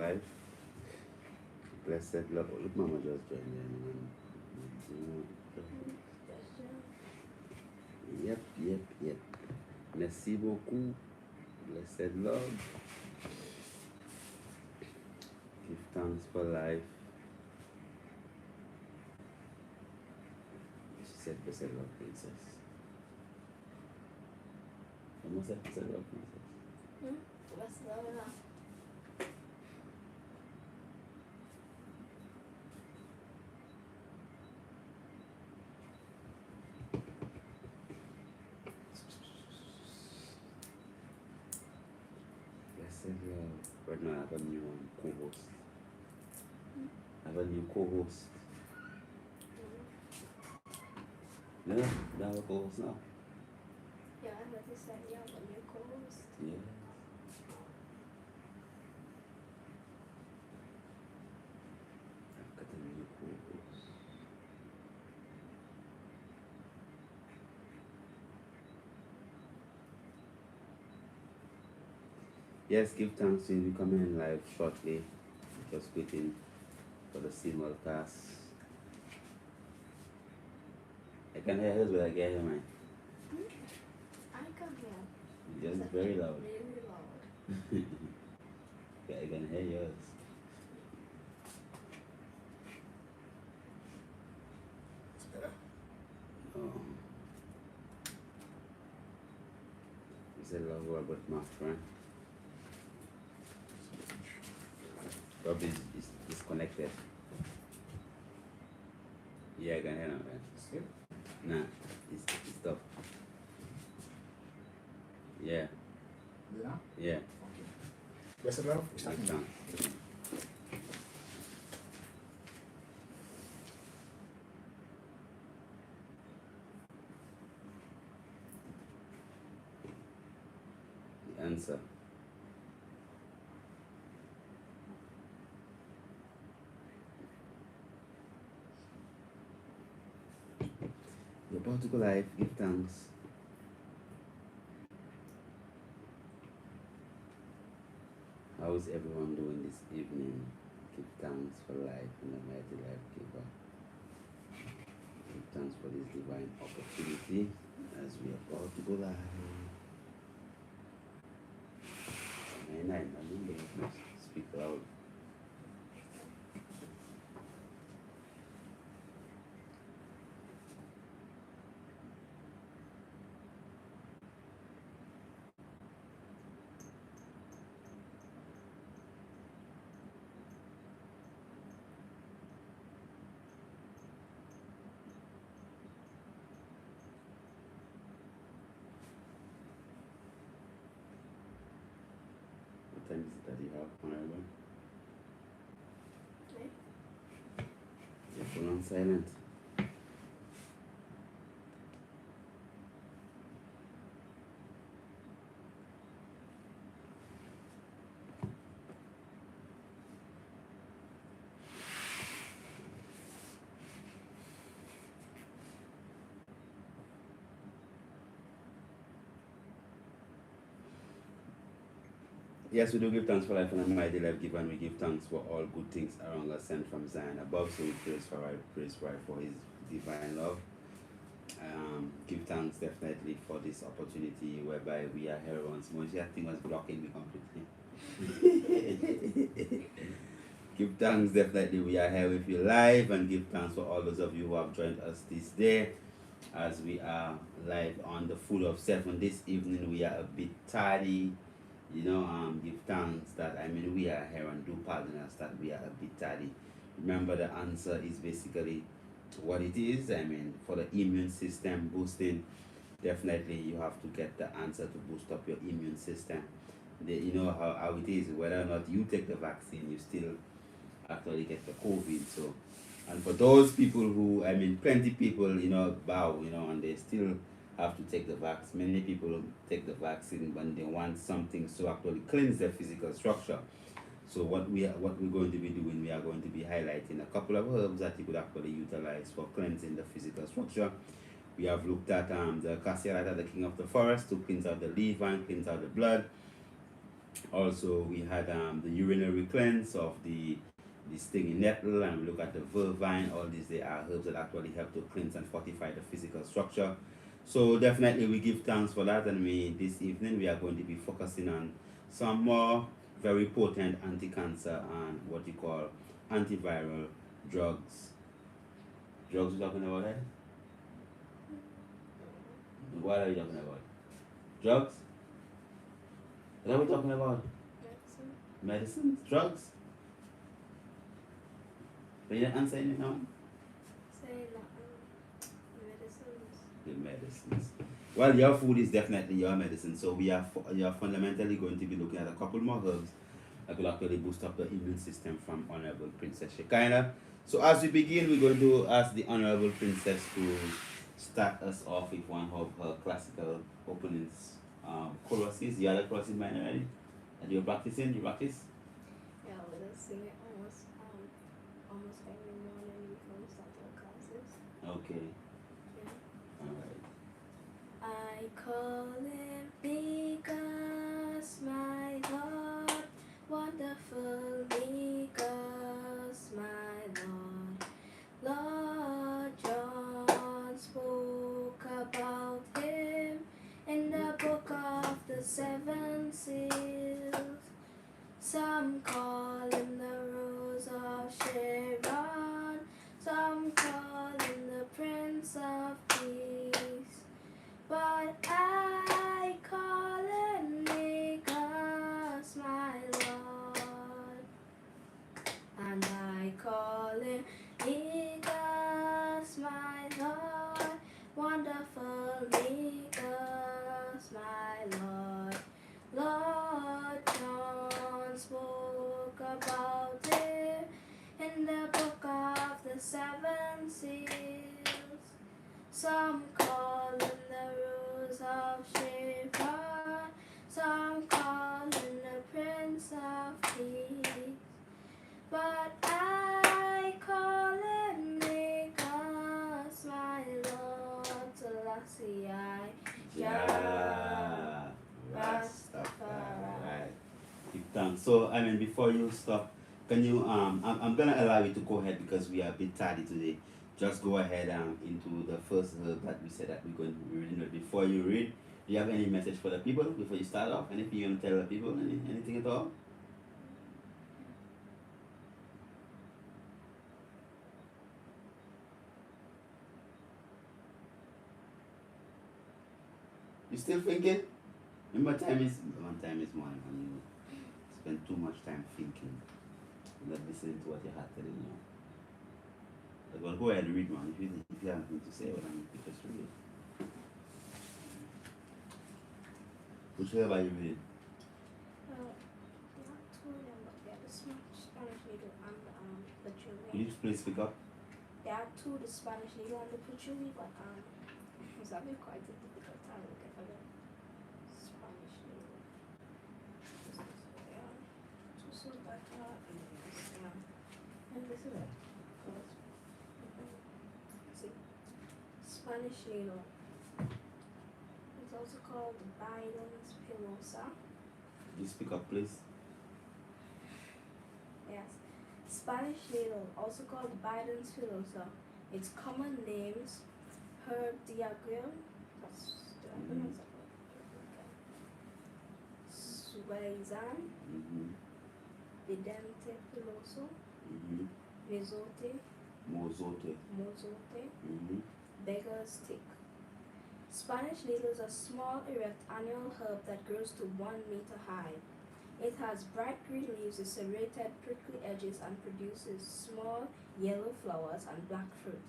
life. Blessed love. Look, Mama just joined me. Yep. Merci beaucoup. Blessed love. Give thanks for life. She said, blessed love, princess. Almost said, blessed love, princess. Blessed love enough. Blessed love. Right now, I have a new co-host. I have a new co-host. Yeah, I have a co-host now. Yeah, I heard you say you have a new co-host. Yeah. I've got a new co-host. Yes, give thanks. We'll be coming live shortly. Just waiting for the simulcast. I can hear hers, but I can't hear mine. I can hear. Yours is very loud. Really loud. Yeah, I can hear yours. It's better. Is it love Robert, my friend? Rob is disconnected. Yeah, I can hear him, man. Still? Nah, it's tough. Yeah, Yeah? yeah. Okay. Blessed love, we're Give starting now. thanks. The answer. You're about to go live. Give thanks. How is everyone doing this evening? Give thanks for life and the mighty life giver. Give thanks for this divine opportunity as we are about to go live. 99, I mean, speak loud. What time is it that you have, Honorable? Okay. Your phone on silent. Yes, we do give thanks for life and a mighty life giver, and we give thanks for all good things around us sent from Zion above. So we praise for his divine love. Give thanks definitely for this opportunity whereby we are here once more. See, that thing was blocking me completely. Give thanks definitely we are here with you live, and give thanks for all those of you who have joined us this day as we are live on the full of 7 this evening. We are a bit tardy. Give thanks that we are here, and do pardon us that we are a bit tardy. Remember, the answer is basically what it is. For the immune system boosting, definitely you have to get the answer to boost up your immune system. You know how it is, whether or not you take the vaccine, you still actually get the COVID. So, and for those people who, plenty people, bow, and they still have to take the vaccine. Many people take the vaccine when they want something to actually cleanse their physical structure. So what we're going to be doing, we are going to be highlighting a couple of herbs that you could actually utilize for cleansing the physical structure. We have looked at the cassia lighter, the king of the forest, to cleanse out the liver and cleanse out the blood. Also, we had the urinary cleanse of the stinging nettle, and we look at the vervine. All these they are herbs that actually help to cleanse and fortify the physical structure. So definitely we give thanks for that, and we this evening we are going to be focusing on some more very potent anti-cancer and what you call antiviral drugs. Drugs we're talking about here? What are you talking about? Drugs? What are we talking about? Medicine. Medicines? Drugs? But you didn't answer anything now? Saying medicines. The medicines. Well, your food is definitely your medicine. So we are fundamentally going to be looking at a couple more herbs that will actually boost up the immune system from Honorable Princess Shekinah. So as we begin, we're going to ask the Honorable Princess to start us off with one of her classical openings choruses. You had a chorus in mind already? That you're practicing? You practice? Yeah, we just sing it almost every morning before we start our classes. Okay. Yeah. Alright. I call him because my Lord, wonderful because my Lord. Lord John spoke about him in the book of the seven seals. Some call him the Rose of Sharon, some call him the Prince of Peace. But I call him because my Lord, and I call him because my Lord, wonderful because my Lord. Lord John spoke about him in the book of the seven seals. Some call him the Rose of Sharon, some call him the Prince of Peace. But I call him because my Lord Selassie, Yeah. Rastafari. Right. Give thanks. So I mean, before you stop, can you I'm gonna allow you to go ahead because we are a bit tardy today. Just go ahead into the first herb that we said that we're going to be reading. But before you read, do you have any message for the people before you start off? Anything you want to tell the people? Anything at all? You still thinking? Remember, time is money, and you spend too much time thinking, not listening to what your heart telling you. But go ahead and read, man. If you have anything to say, well, I'm just read it. Which herb are you reading? Not two of them, but they're the Spanish needle and the Could patchouli. you please speak up? There are two, the Spanish needle and the patchouli, but it's having quite a difficult time looking for the Spanish needle. Yeah, two so better and this is it. See, Spanish needle. It's also called Biden's pilosa. Could you speak up, please? Yes. Spanish needle, also called Biden's pilosa. Its common names: herb diagram. Did I pronounce that right? Suezan, Mm-hmm. Bidente piloso, Mm-hmm. Mizote, Mozote. Mozote, Mm-hmm. beggar's stick. Spanish needle is a small, erect annual herb that grows to 1 meter high. It has bright green leaves with serrated, prickly edges and produces small, yellow flowers and black fruit.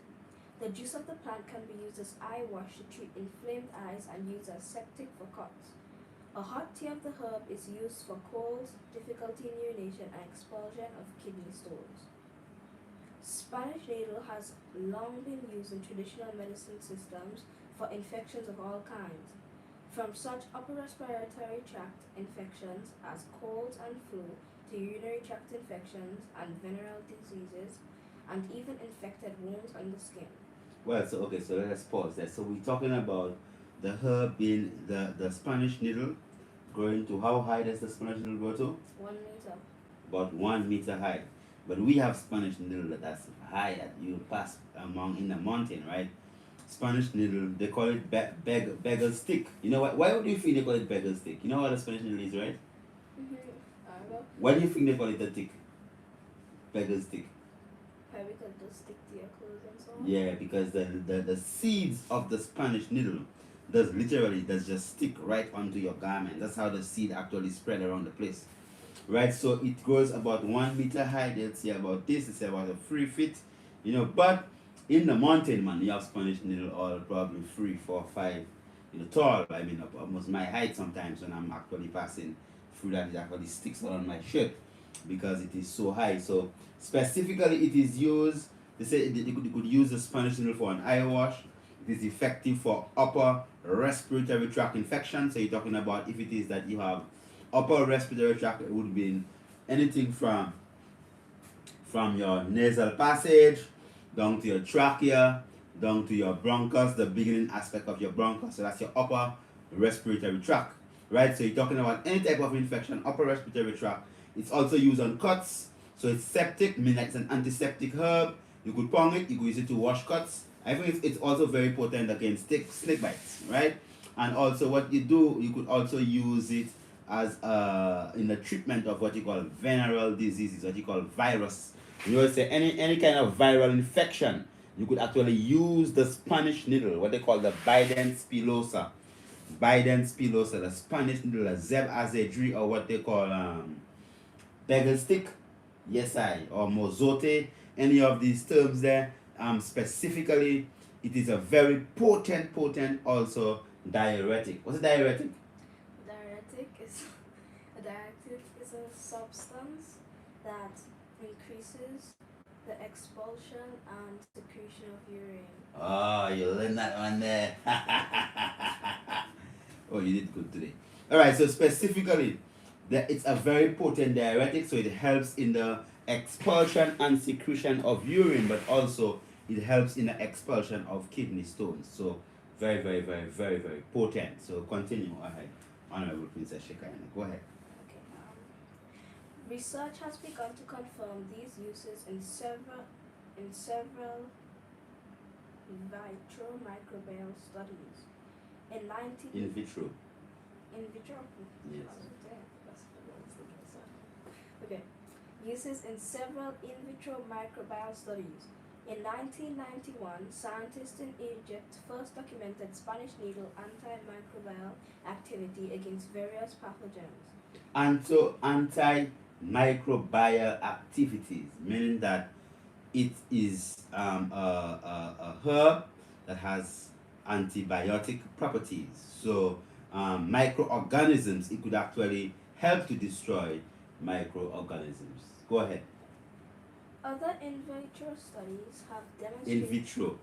The juice of the plant can be used as eye wash to treat inflamed eyes and used as septic for cuts. A hot tea of the herb is used for colds, difficulty in urination, and expulsion of kidney stones. Spanish needle has long been used in traditional medicine systems for infections of all kinds, from such upper respiratory tract infections as colds and flu to urinary tract infections and venereal diseases, and even infected wounds on the skin. Well, so okay, so let's pause there. So we're talking about the herb being the Spanish needle growing to how high does the Spanish needle grow to? 1 meter. About 1 meter high. But we have Spanish needle that's high that you pass among in the mountain, right? Spanish needle, they call it beggar stick. You know what? Why would you think they call it beggar stick? You know what a Spanish needle is, right? I don't know. Why do you think they call it a tick? Beggar stick. Probably because they'll stick to your clothes and so on. Yeah, because the seeds of the Spanish needle does just stick right onto your garment. That's how the seed actually spread around the place. Right, so it grows about 1 meter high. They'll say about this, it's about a 3 feet, but in the mountain, man, you have Spanish needle all probably 3, 4, 5, tall. I mean, almost my height sometimes when I'm actually passing through that, it actually sticks on my shirt because it is so high. So specifically, it is used. They say they could use the Spanish needle for an eye wash. It is effective for upper respiratory tract infection. So you're talking about if it is that you have upper respiratory tract, it would be anything from your nasal passage down to your trachea, down to your bronchus, the beginning aspect of your bronchus. So that's your upper respiratory tract, right? So you're talking about any type of infection, upper respiratory tract. It's also used on cuts. So it's septic, meaning it's an antiseptic herb. You could pong it, you could use it to wash cuts. I think it's also very potent against snake bites, right? And also what you do, you could also use it as in the treatment of what you call venereal diseases, what you call virus. You know, say any kind of viral infection, you could actually use the Spanish needle, what they call the Biden spilosa. Biden spilosa, the Spanish needle, a zeb azedri, or what they call beggar stick, yes or mozote, any of these terms there. Specifically, it is a very potent also diuretic. What's a diuretic? Diuretic is a substance that increases the expulsion and secretion of urine. Oh, you learned that one there. Oh, you did good today. Alright, so specifically, it's a very potent diuretic, so it helps in the expulsion and secretion of urine, but also it helps in the expulsion of kidney stones. So very, very, very, very, very potent. So continue ahead, Honorable Princess Shekayana. Go ahead. Okay. Research has begun to confirm these uses in several in vitro microbial studies. In vitro. In vitro. Yes. Okay. Uses in several in vitro microbial studies. In 1991, scientists in Egypt first documented Spanish needle antimicrobial activity against various pathogens. And so antimicrobial activities, meaning that it is a herb that has antibiotic properties. So microorganisms, it could actually help to destroy microorganisms. Go ahead. Other in vitro studies have In demonstrated vitro.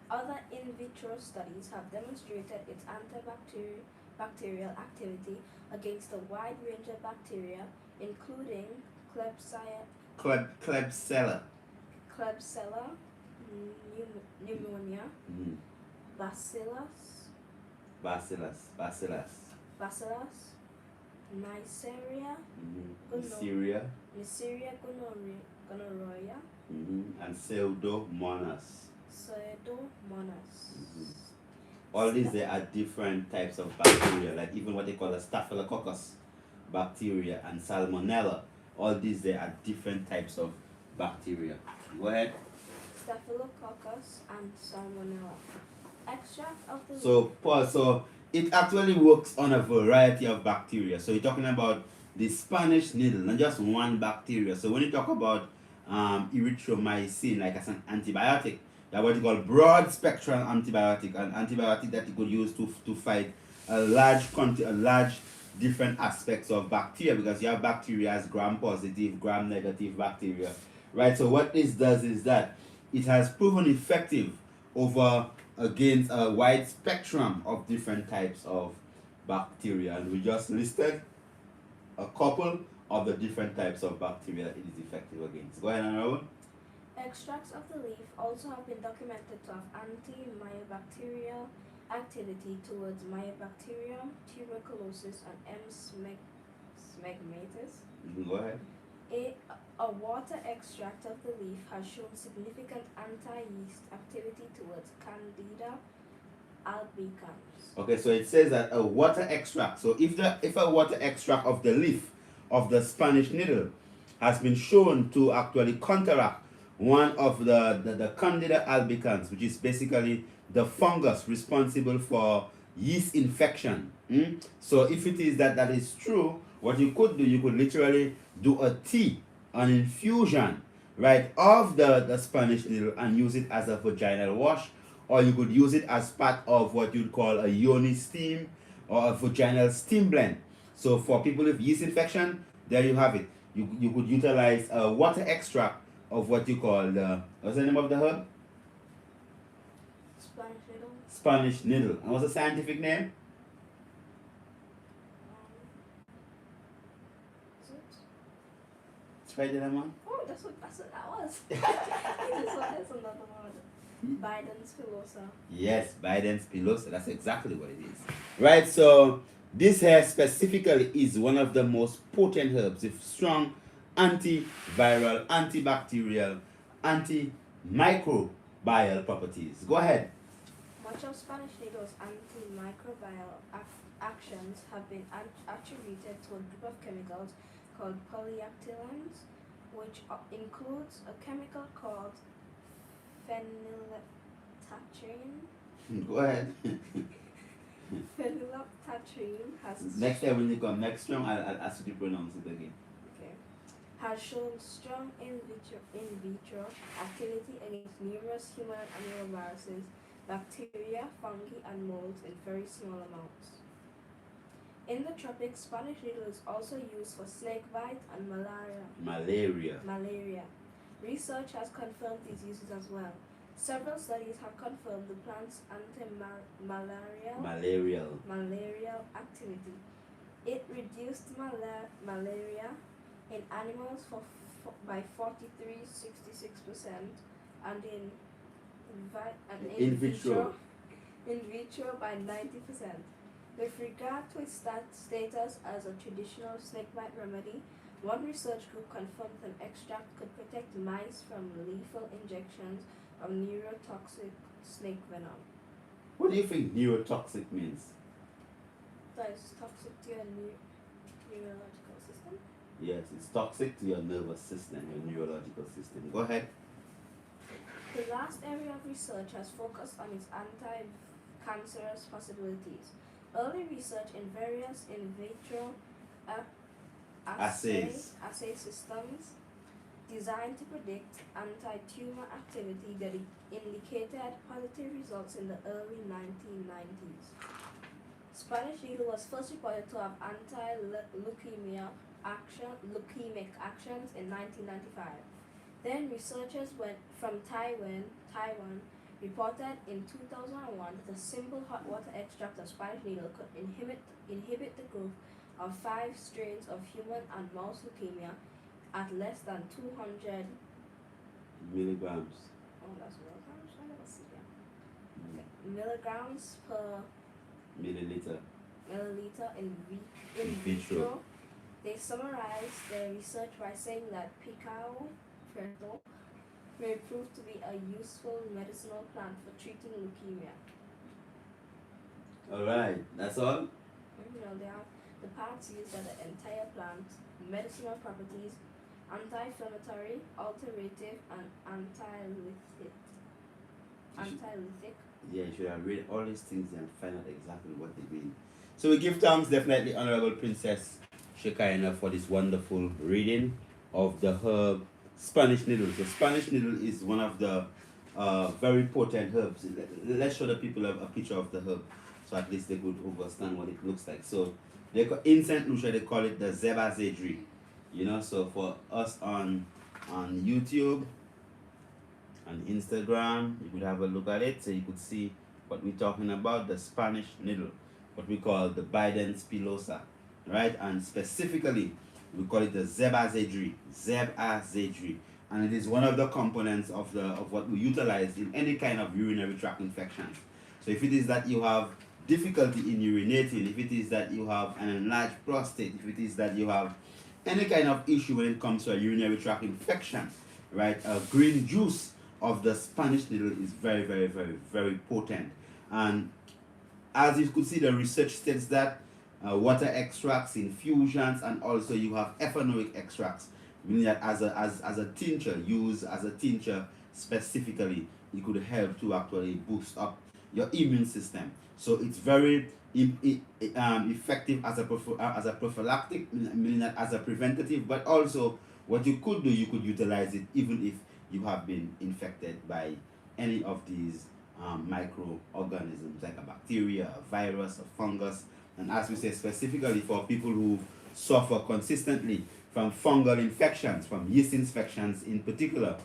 Other in vitro studies have demonstrated its antibacterial activity against a wide range of bacteria, including Klebsiella. Klebsiella pneumonia, Bacillus Neisseria, Neisseria gonorrhea, and Pseudomonas. All these there are different types of bacteria, like even what they call the Staphylococcus bacteria and Salmonella. All these there are different types of bacteria. Go ahead. Staphylococcus and Salmonella. Extract of the So Paul, so it actually works on a variety of bacteria. So you're talking about the Spanish needle, not just one bacteria. So when you talk about erythromycin, like as an antibiotic, that's what you call broad spectrum antibiotic, an antibiotic that you could use to fight a large different aspects of bacteria, because you have bacteria as gram positive, gram negative bacteria, right? So what this does is that it has proven effective against a wide spectrum of different types of bacteria, and we just listed a couple of the different types of bacteria that it is effective against. Go ahead, Honorable. Extracts of the leaf also have been documented to have antimicrobial activity towards mycobacterium, tuberculosis, and M. smegmatis. Go ahead. A water extract of the leaf has shown significant anti-yeast activity towards Candida albicans. Okay, so it says that a water extract. So if a water extract of the leaf of the Spanish needle has been shown to actually counteract one of the Candida albicans, which is basically the fungus responsible for yeast infection. So if it is that is true, what you could do, you could literally do a tea, an infusion, right, of the Spanish needle and use it as a vaginal wash, or you could use it as part of what you'd call a yoni steam or a vaginal steam blend. So for people with yeast infection, there you have it. You could utilize a water extract of what you call what's the name of the herb? Spanish needle. Spanish needle. And what's the scientific name? Is it? Try the one. Oh, that's what that was. There's another one. Biden's pilosa. Yes, Biden's pilosa. That's exactly what it is. Right, so this hair specifically is one of the most potent herbs with strong antiviral, antibacterial, antimicrobial properties. Go ahead. Much of Spanish needle's antimicrobial actions have been attributed to a group of chemicals called polyactylines, which includes a chemical called phenylphthalein. Go ahead. Phenylphthalein has Next time when you come next time, I'll ask you to pronounce it again. has shown strong in vitro activity against numerous human and animal viruses, bacteria, fungi, and molds in very small amounts. In the tropics, Spanish needle is also used for snake bite and malaria. Research has confirmed these uses as well. Several studies have confirmed the plant's malarial activity. It reduced malaria in animals by 43.66% and in vitro by 90%. With regard to its status as a traditional snakebite remedy, one research group confirmed an extract could protect mice from lethal injections of neurotoxic snake venom. What do you think neurotoxic means? That is toxic to your neurological system. Yes, it's toxic to your nervous system, your neurological system. Go ahead. The last area of research has focused on its anti-cancerous possibilities. Early research in various in vitro assay systems designed to predict anti-tumor activity that indicated positive results in the early 1990s. Spanish needle was first reported to have anti-leukemic actions in 1995. Then researchers from Taiwan reported in 2001 that a simple hot water extract of Spanish needle could inhibit the growth of 5 strains of human and mouse leukemia at less than 200 milligrams. Oh, that's milligrams? I never see that. Okay. Milligrams per milliliter in vitro. They summarized their research by saying that picao preto may prove to be a useful medicinal plant for treating leukemia. Alright, that's all? They have the parts used are the entire plant, medicinal properties, anti-inflammatory, alterative, and anti-lytic. Yeah, you should have read all these things and find out exactly what they mean. So we give thanks definitely Honorable Princess Shekinah for this wonderful reading of the herb Spanish needle. So Spanish needle is one of the very potent herbs. Let's show the people a picture of the herb so at least they could understand what it looks like. So in St. Lucia they call it the Zeba Zedri. So for us on YouTube and Instagram, you could have a look at it so you could see what we're talking about, the Spanish needle, what we call the Biden's pilosa, right? And specifically, we call it the Zeba Zedri, and it is one of the components of what we utilize in any kind of urinary tract infection. So if it is that you have difficulty in urinating, if it is that you have an enlarged prostate, if it is that you have any kind of issue when it comes to a urinary tract infection, right? Green juice of the Spanish needle is very, very, very, very potent. And as you could see, the research states that water extracts, infusions, and also you have ethanoic extracts, meaning that as a tincture, used as a tincture specifically, it could help to actually boost up your immune system. So it's very effective as a prophylactic, meaning that as a preventative, but also what you could do, you could utilize it even if you have been infected by any of these microorganisms like a bacteria, a virus, a fungus. And as we say, specifically for people who suffer consistently from fungal infections, from yeast infections in particular,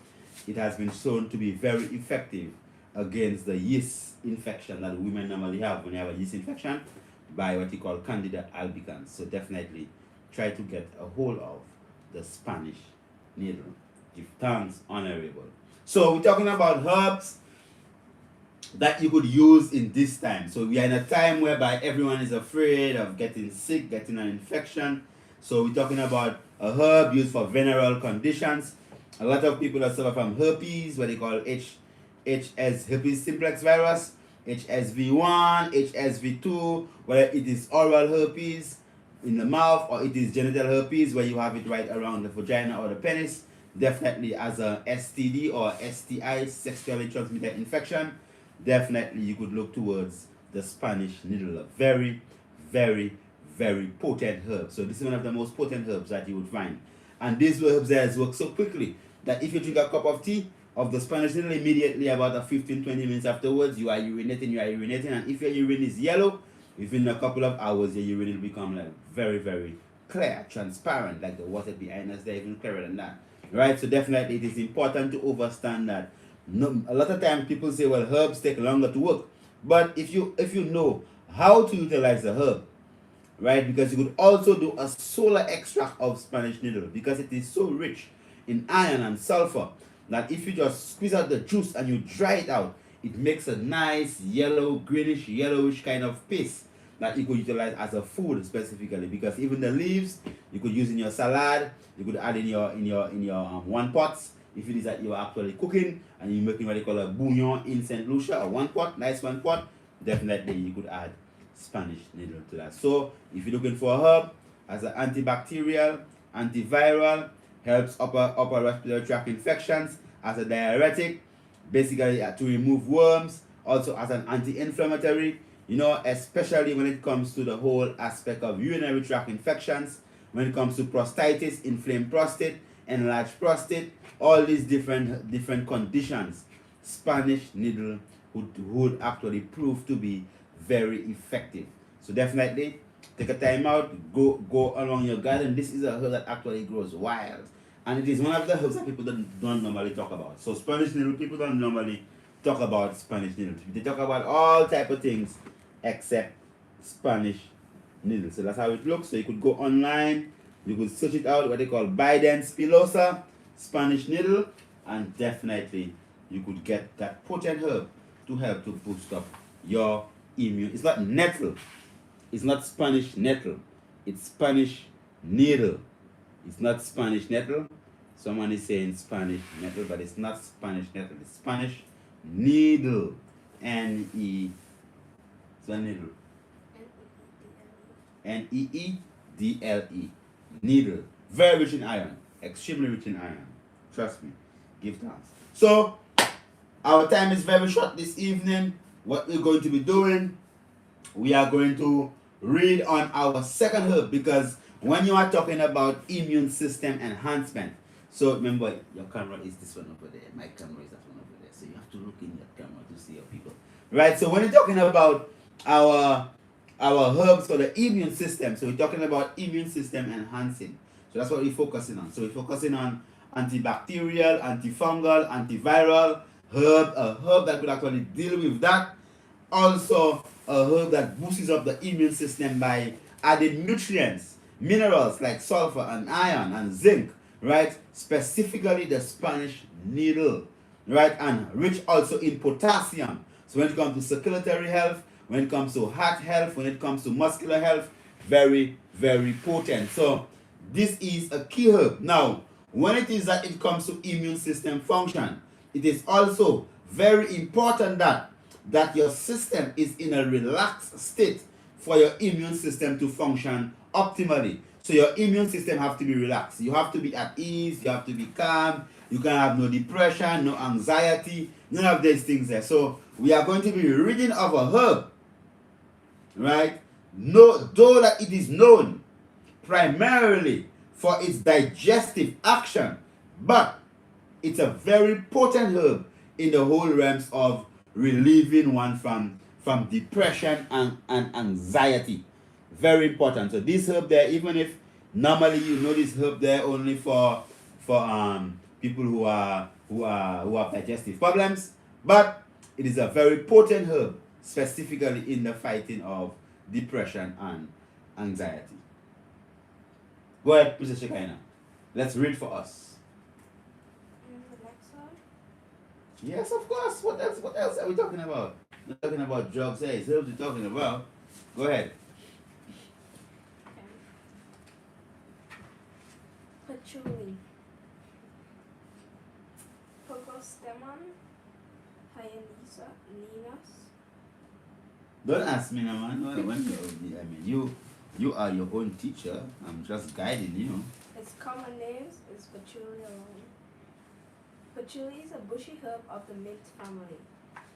it has been shown to be very effective against the yeast infection that women normally have when they have a yeast infection by what you call Candida albicans. So definitely try to get a hold of the Spanish needle. Give thanks, honorable. So we're talking about herbs that you could use in this time. So we are in a time whereby everyone is afraid of getting sick, getting an infection. So we're talking about a herb used for venereal conditions. A lot of people that suffer from herpes, what they call herpes simplex virus, HSV1, HSV2, whether it is oral herpes in the mouth or it is genital herpes where you have it right around the vagina or the penis. Definitely as a STD or STI, sexually transmitted infection, definitely you could look towards the Spanish needle. A very, very, very potent herb. So this is one of the most potent herbs that you would find. And these herbs work so quickly that if you drink a cup of tea of the Spanish needle, immediately about a 15-20 minutes afterwards, you are urinating, and if your urine is yellow, within a couple of hours, your urine will become like very, very clear, transparent, like the water behind us, they're even clearer than that. Right? So definitely it is important to understand that. No, a lot of times people say, well, herbs take longer to work. But if you know how to utilize the herb, right? Because you could also do a solar extract of Spanish needle because it is so rich in iron and sulfur that if you just squeeze out the juice and you dry it out, it makes a nice yellow, greenish, yellowish kind of paste that you could utilize as a food specifically. Because even the leaves you could use in your salad, you could add in your one pots if it is that you are actually cooking and you're making what they call a bouillon in Saint Lucia, or one pot, nice one pot. Definitely you could add Spanish needle to that. So if you're looking for a herb as an antibacterial, antiviral, helps upper respiratory tract infections, as a diuretic, basically to remove worms, also as an anti-inflammatory, especially when it comes to the whole aspect of urinary tract infections, when it comes to prostatitis, inflamed prostate, enlarged prostate, all these different conditions, Spanish needle would actually prove to be very effective. So definitely take a time out, go along your garden. This is a herb that actually grows wild, and it is one of the herbs that people don't normally talk about. So Spanish needle, people don't normally talk about Spanish needle. They talk about all type of things except Spanish needle. So that's how it looks. So you could go online, you could search it out, what they call Biden spilosa Spanish needle, and definitely you could get that potent herb to help to boost up your immune. It's not nettle. It's not Spanish nettle. It's Spanish needle. It's not Spanish nettle. Someone is saying Spanish nettle, but it's not Spanish nettle. It's Spanish needle. N-E. It's a needle. N-E-E-D-L-E. Needle. Very rich in iron. Extremely rich in iron. Trust me. Give thanks. So, our time is very short this evening. What we're going to be doing, we are going to read on our second herb, because when you are talking about immune system enhancement, so remember your camera is this one over there, my camera is that one over there, so you have to look in your camera to see your people, right? So when you're talking about our herbs for the immune system, so we're talking about immune system enhancing, so that's what we're focusing on. So we're focusing on antibacterial, antifungal, antiviral herb, a herb that could actually deal with that. Also a herb that boosts up the immune system by adding nutrients, minerals like sulfur and iron and zinc, right? Specifically the Spanish needle, right? And rich also in potassium. So when it comes to circulatory health, when it comes to heart health, when it comes to muscular health, very, very potent. So this is a key herb. Now, when it is that it comes to immune system function, it is also very important that your system is in a relaxed state for your immune system to function optimally. So your immune system have to be relaxed. You have to be at ease. You have to be calm. You can have no depression, no anxiety, none of these things there. So we are going to be reading of a herb, right? No, though that it is known primarily for its digestive action, but it's a very potent herb in the whole realms of relieving one from depression and anxiety. Very important. So this herb there, even if normally you know this herb there only for people who have digestive problems, but it is a very potent herb specifically in the fighting of depression and anxiety. Go ahead, Mr. Shekinah. Let's read for us. The next one. Yes, of course. What else? What else are we talking about? We're talking about drugs. Hey, it's herbs we're talking about. Go ahead. Patchouli. Pogostemon hyalinus. Don't ask me, no, man. I mean, you are your own teacher. I'm just guiding you. Its common name is patchouli alone. Patchouli is a bushy herb of the mint family,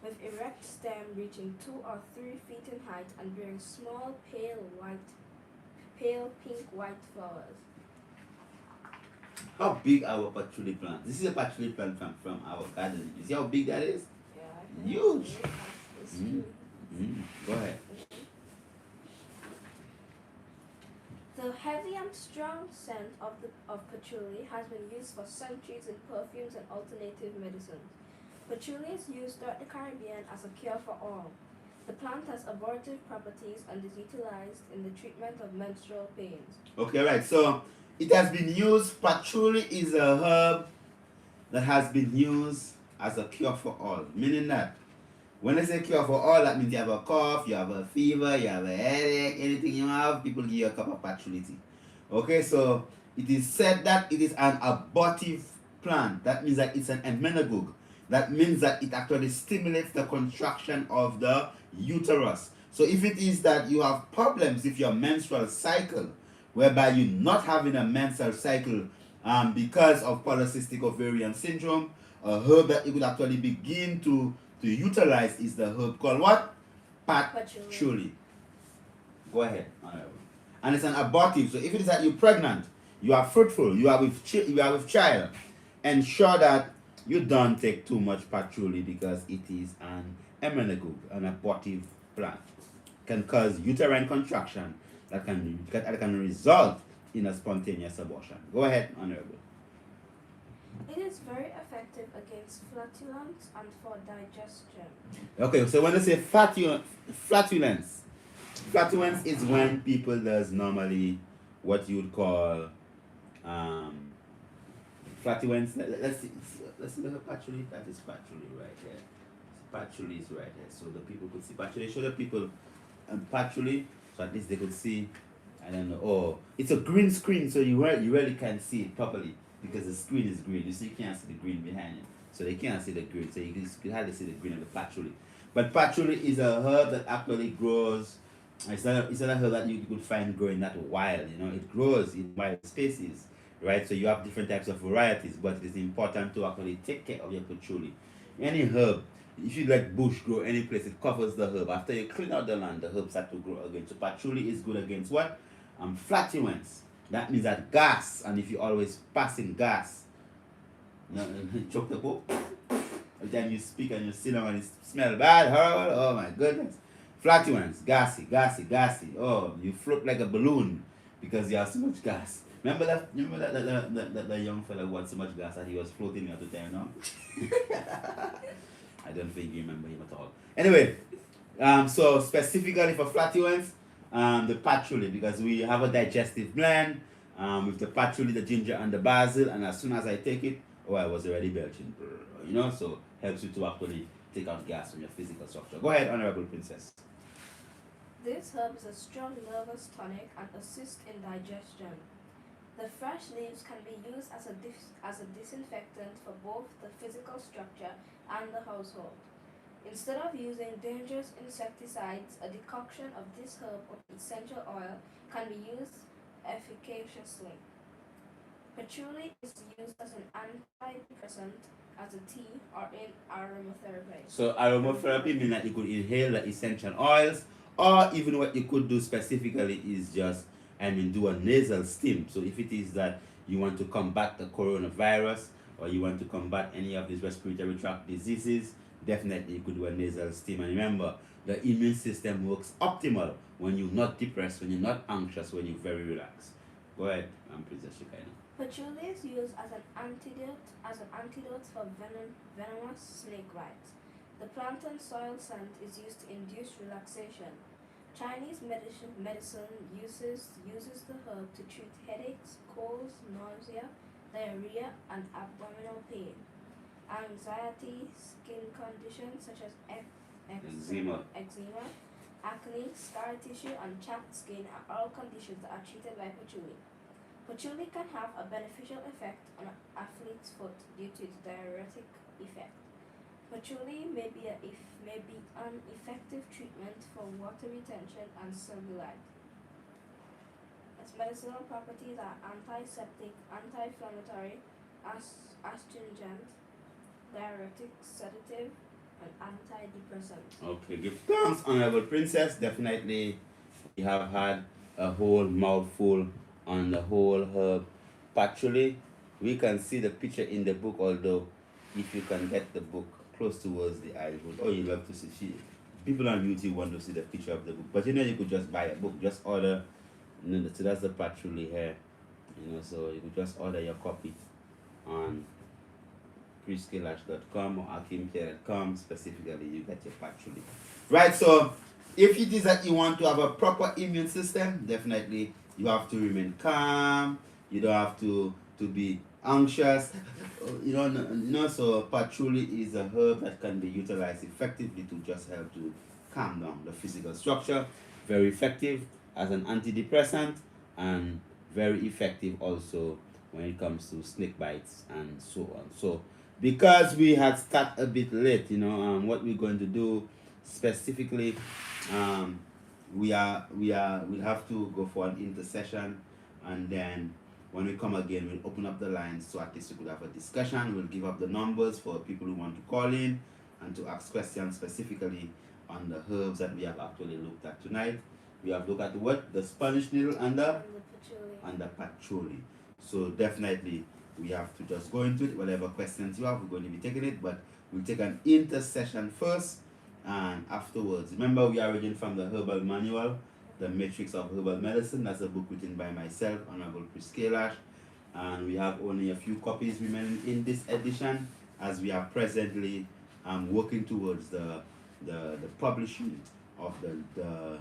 with erect stem reaching 2 or 3 feet in height and bearing small, pale pink-white flowers. How big are our patchouli plant? This is a patchouli plant from our garden. You see how big that is? Yeah, Huge. It's huge. Go ahead. The heavy and strong scent of patchouli has been used for centuries in perfumes and alternative medicines. Patchouli is used throughout the Caribbean as a cure for all. The plant has abortive properties and is utilized in the treatment of menstrual pains. Okay, right. So it has been used. Patchouli is a herb that has been used as a cure for all, meaning that when I say cure for all, that means you have a cough, you have a fever, you have a headache, anything you have, people give you a cup of patchouli tea. Okay, so it is said that it is an abortive plant. That means that it's an emmenagogue. That means that it actually stimulates the contraction of the uterus. So if it is that you have problems with your menstrual cycle, whereby you're not having a menstrual cycle because of polycystic ovarian syndrome, a herb that you could actually begin to utilize is the herb called what? Patchouli. Go ahead, honorable. And it's an abortive. So if it is that you're pregnant, you are fruitful, you are with child, ensure that you don't take too much patchouli because it is an emmenagogue, an abortive plant. Can cause uterine contraction that can result in a spontaneous abortion. Go ahead, honorable. It is very effective against flatulence and for digestion. Okay, so when they say flatulence is when people does normally what you would call flatulence. Let's see the patchouli. That is patchouli right there. Patchouli is right there. So the people could see patchouli. Show the people patchouli so at least they could see. I don't know. Oh, it's a green screen, so you really can't see it properly because the screen is green. You see, you can't see the green behind it, so they can't see the green. So you can hardly see the green of the patchouli. But patchouli is a herb that actually grows. It's not a herb that you could find growing that wild. You know, it grows in wild spaces, right? So you have different types of varieties, but it is important to actually take care of your patchouli. Any herb, if you let bush grow any place, it covers the herb. After you clean out the land, the herbs start to grow again. So patchouli is good against what? Flatulence. That means that gas, and if you're always passing gas, you know, choke the book. Every time you speak and you sit down and it smells bad, horrible, oh my goodness. Flatulence, gassy. Oh, you float like a balloon because you have so much gas. Remember that young fella who had so much gas that he was floating at the time now? I don't think you remember him at all. Anyway, so specifically for flatulence, the patchouli, because we have a digestive gland with the patchouli, the ginger, and the basil, and as soon as I take it, oh, I was already belching, you know, so helps you to actually take out gas from your physical structure. Go ahead, Honorable Princess. This herb is a strong nervous tonic and assists in digestion. The fresh leaves can be used as a disinfectant for both the physical structure and the household. Instead of using dangerous insecticides, a decoction of this herb or essential oil can be used efficaciously. Patchouli is used as an antidepressant, as a tea, or in aromatherapy. So aromatherapy means that you could inhale the essential oils, or even what you could do specifically is just, do a nasal steam. So if it is that you want to combat the coronavirus, or you want to combat any of these respiratory tract diseases, definitely you could do a nasal steam. And remember, the immune system works optimal when you're not depressed, when you're not anxious, when you're very relaxed. Go ahead, Princess Shikaina. Patchouli is used as an antidote for venomous snake bites. The plantain soil scent is used to induce relaxation. Chinese medicine uses the herb to treat headaches, colds, nausea, diarrhea, and abdominal pain. Anxiety, skin conditions such as eczema, acne, scar tissue, and chapped skin are all conditions that are treated by patchouli. Patchouli can have a beneficial effect on an athlete's foot due to its diuretic effect. Patchouli may be an effective treatment for water retention and cellulite. Its medicinal properties are antiseptic, anti-inflammatory, astringent, diuretic, sedative, and antidepressant. Okay, give thanks, Honorable Princess. Definitely, we have had a whole mouthful on the whole herb patchouli. We can see the picture in the book, although if you can get the book close towards the eye, you love to see. People on YouTube want to see the picture of the book, but you could just buy a book, just order. So that's the patchouli here, so you could just order your copy on priskelash.com or akimcare.com. Specifically, you get your patchouli. Right, so if it is that you want to have a proper immune system, definitely you have to remain calm. You don't have to be anxious. So patchouli is a herb that can be utilized effectively to just help to calm down the physical structure. Very effective as an antidepressant, and very effective also when it comes to snake bites and so on. So because we had started a bit late, what we're going to do specifically, we have to go for an intercession, and then when we come again, we'll open up the lines so at least we could have a discussion. We'll give up the numbers for people who want to call in and to ask questions specifically on the herbs that we have actually looked at tonight. We have looked at what? The Spanish needle and the patchouli. So definitely we have to just go into it. Whatever questions you have, we're going to be taking it, but we'll take an intercession first, and afterwards, remember, we are reading from the Herbal Manual, The Matrix of Herbal Medicine. That's a book written by myself, Honorable Priskelash, and we have only a few copies remaining in this edition, as we are presently working towards the publishing of the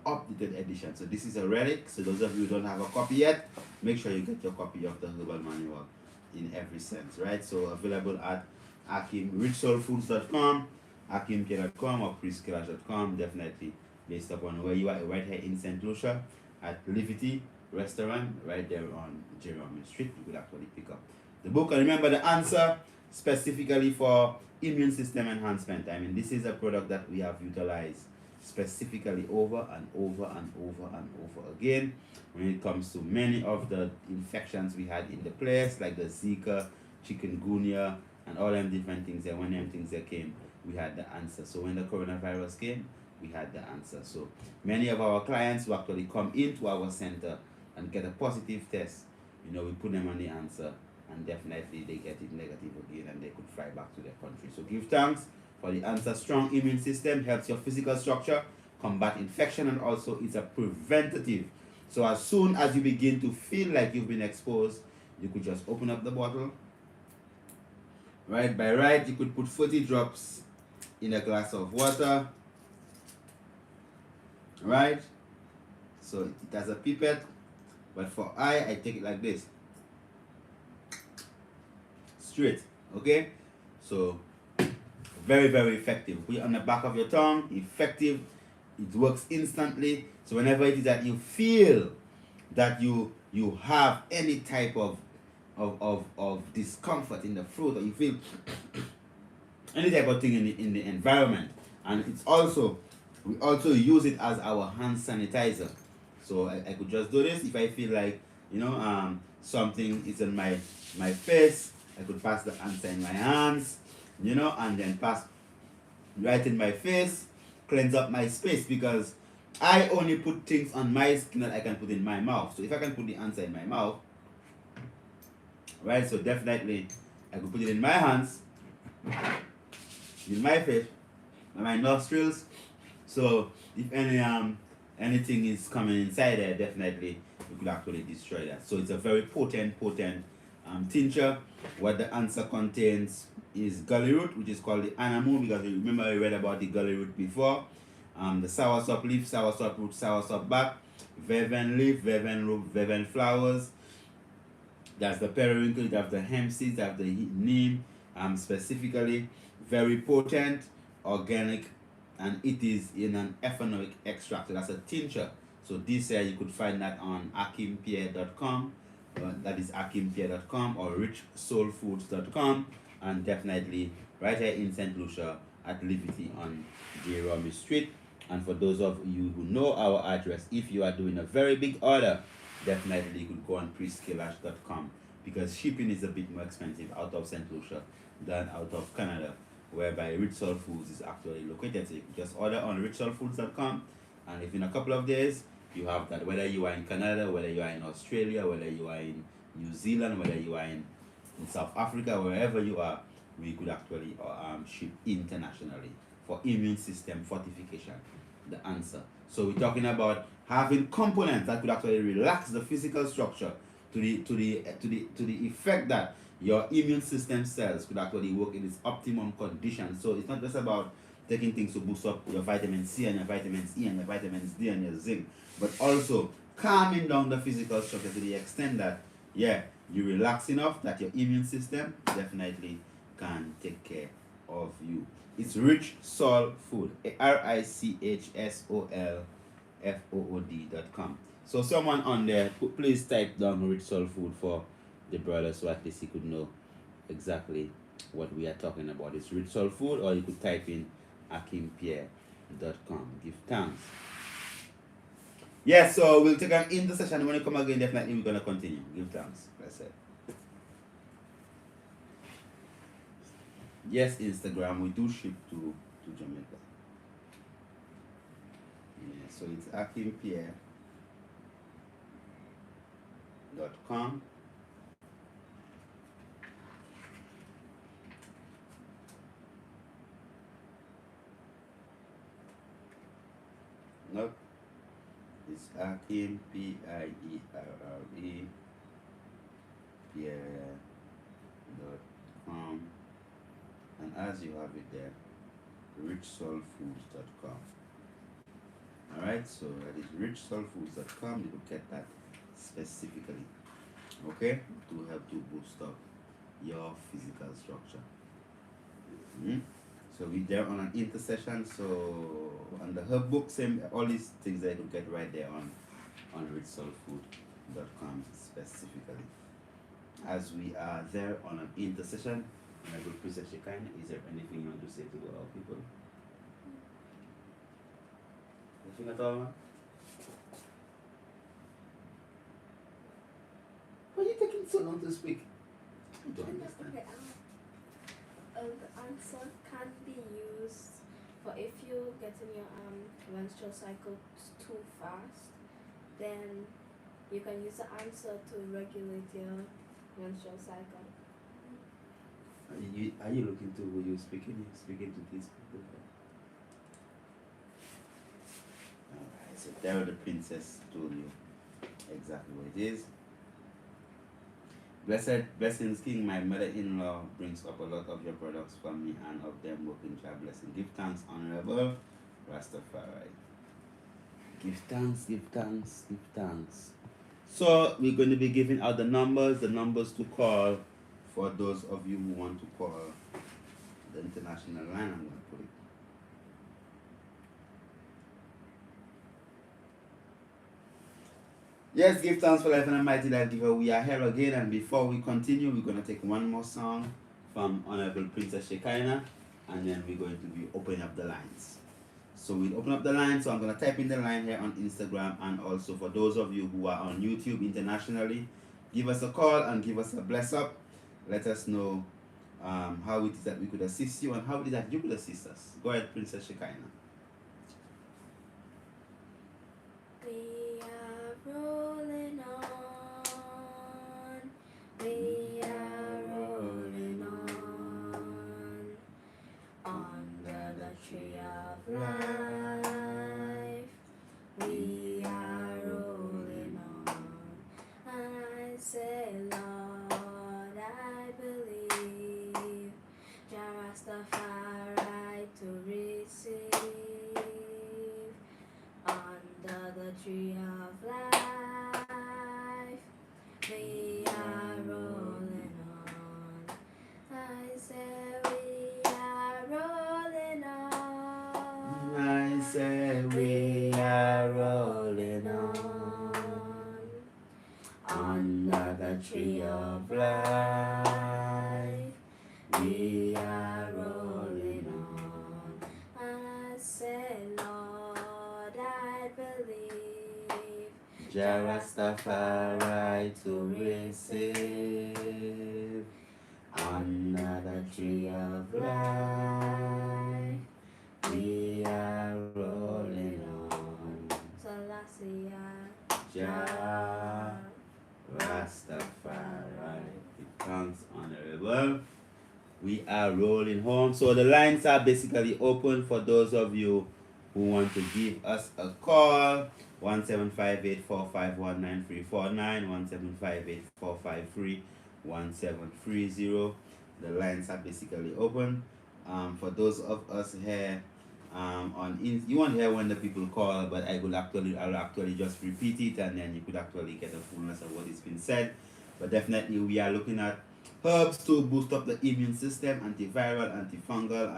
updated edition. So this is a relic. So those of you who don't have a copy yet, make sure you get your copy of the Herbal Manual in every sense, right? So available at richsoulfoods.com, akimcare.com, or priskelash.com, definitely based upon where you are, right here in St. Lucia at Liberty Restaurant, right there on Jerome Street. You could actually pick up the book. And remember, the answer specifically for immune system enhancement. This is a product that we have utilized specifically over and over and over and over again when it comes to many of the infections we had in the place, like the Zika, chikungunya, and all them different things. And when them things that came, we had the answer. So when the coronavirus came, we had the answer. So many of our clients who actually come into our center and get a positive test, we put them on the answer, and definitely they get it negative again and they could fly back to their country. So give thanks for the answer. Strong immune system helps your physical structure combat infection, and also it's a preventative. So as soon as you begin to feel like you've been exposed, you could just open up the bottle. Right, by right, you could put 40 drops in a glass of water. Right, so it has a pipette, but for I take it like this, straight. Okay, so Very, very effective. Put it on the back of your tongue, effective. It works instantly. So whenever it is that you feel that you have any type of discomfort in the throat, or you feel any type of thing in the environment, and it's also, we also use it as our hand sanitizer. So I could just do this if I feel like, something is in my face. I could pass the answer in my hands, and then pass right in my face, cleanse up my space, because I only put things on my skin that I can put in my mouth. So if I can put the answer in my mouth, right, so definitely I could put it in my hands, in my face, my nostrils. So if anything is coming inside there, definitely we could actually destroy that. So it's a very potent tincture. What the answer contains is gully root, which is called the anamu, because you remember we read about the gully root before. The soursop leaf, soursop root, soursop bark, vervain leaf, vervain root, vervain flowers. That's the periwinkle, that's the hemp seeds, that's the neem, specifically very potent, organic, and it is in an ethanoic extract. So that's a tincture. So this you could find that on akimpierre.com. That is akimpierre.com or richsoulfoods.com, and definitely right here in St. Lucia at Liberty on Jerome Street. And for those of you who know our address, if you are doing a very big order, definitely you could go on prescalash.com, because shipping is a bit more expensive out of St. Lucia than out of Canada, whereby Rich Soul Foods is actually located. So you can just order on richsoulfoods.com, and within a couple of days you have that, whether you are in Canada, whether you are in Australia, whether you are in New Zealand, whether you are in South Africa, wherever you are, we could actually ship internationally for immune system fortification. The answer. So we're talking about having components that could actually relax the physical structure to the effect that your immune system cells could actually work in its optimum condition. So it's not just about taking things to boost up your vitamin C and your vitamins E and your vitamins D and your zinc, but also calming down the physical structure to the extent that, you relax enough that your immune system definitely can take care of you. It's Rich Soul Food, richsoulfood.com. So someone on there, please type down Rich Soul Food for the brother, so at least he could know exactly what we are talking about. It's Rich Soul Food, or you could type in akimpierre.com. Give thanks. Yes, so we'll take an intercession. When you come again, definitely we're going to continue. Give thanks. That's it. Yes, Instagram, we do ship to Jamaica. Yeah, so it's akimpierre.com. Nope. It's Akim, Pierre, Pierre.com. And as you have it there, richsoulfoods.com. Alright, so that is richsoulfoods.com. You will get that specifically, okay, to help to boost up your physical structure. So we're there on an intercession. So on the herb book, same, all these things that you get right there on richsoulfood.com specifically. As we are there on an intercession, my good Princess Shekinah, is there anything you want to say to our people? Anything at all, man? Why are you taking so long to speak? I don't understand. The answer can be used for if you're getting your menstrual cycle too fast, then you can use the answer to regulate your menstrual cycle. Are you looking to who you speaking to these people? Alright, so there the princess told you exactly what it is. Blessings King, my mother-in-law brings up a lot of your products for me, and of them working job blessing. Give thanks, Honorable Rastafari. Give thanks, give thanks, give thanks. So we're going to be giving out the numbers to call for those of you who want to call the international line. I'm going to put it. Yes, give thanks for life and a mighty life giver. We are here again, and before we continue, we're going to take one more song from Honorable Princess Shekinah, and then we're going to be opening up the lines. So we'll open up the line. So I'm going to type in the line here on Instagram, and also for those of you who are on YouTube internationally, give us a call and give us a bless up. Let us know how it is that we could assist you and how it is that you could assist us. Go ahead, Princess Shekinah. We are rolling on. We are rolling on. Under the tree of life. We are rolling on. I say, Lord, I believe. Rastafari to receive. Under the tree of life, we are rolling on. I say we are rolling on. I say we are rolling on. Under the tree of life, we are rolling on. And I say, Lord, I believe. Jah Rastafari to receive. Under the tree of life, we are rolling on. Selassie, Jah Rastafari. Thanks, Honorable. We are rolling home. So the lines are basically open for those of you who want to give us a call. 1-758-451-9349, 1-758-453-1730. The lines are basically open. For those of us here you won't hear when the people call, but I'll actually just repeat it, and then you could actually get a fullness of what is been said. But definitely we are looking at herbs to boost up the immune system: antiviral, antifungal,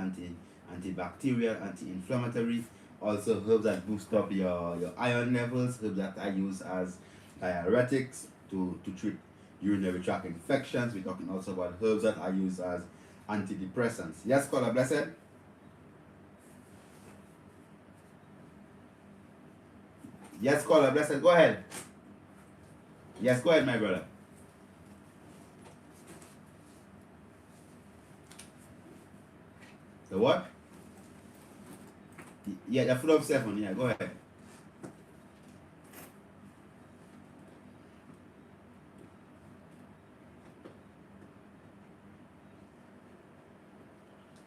antibacterial, anti-inflammatory. Also herbs that boost up your iron levels, herbs that are used as diuretics to treat urinary tract infections. We're talking also about herbs that are used as antidepressants. Yes, caller, blessed. Yes, caller, blessed. Go ahead. Yes, go ahead, my brother. The what? Yeah, the food of 7. Yeah, go ahead.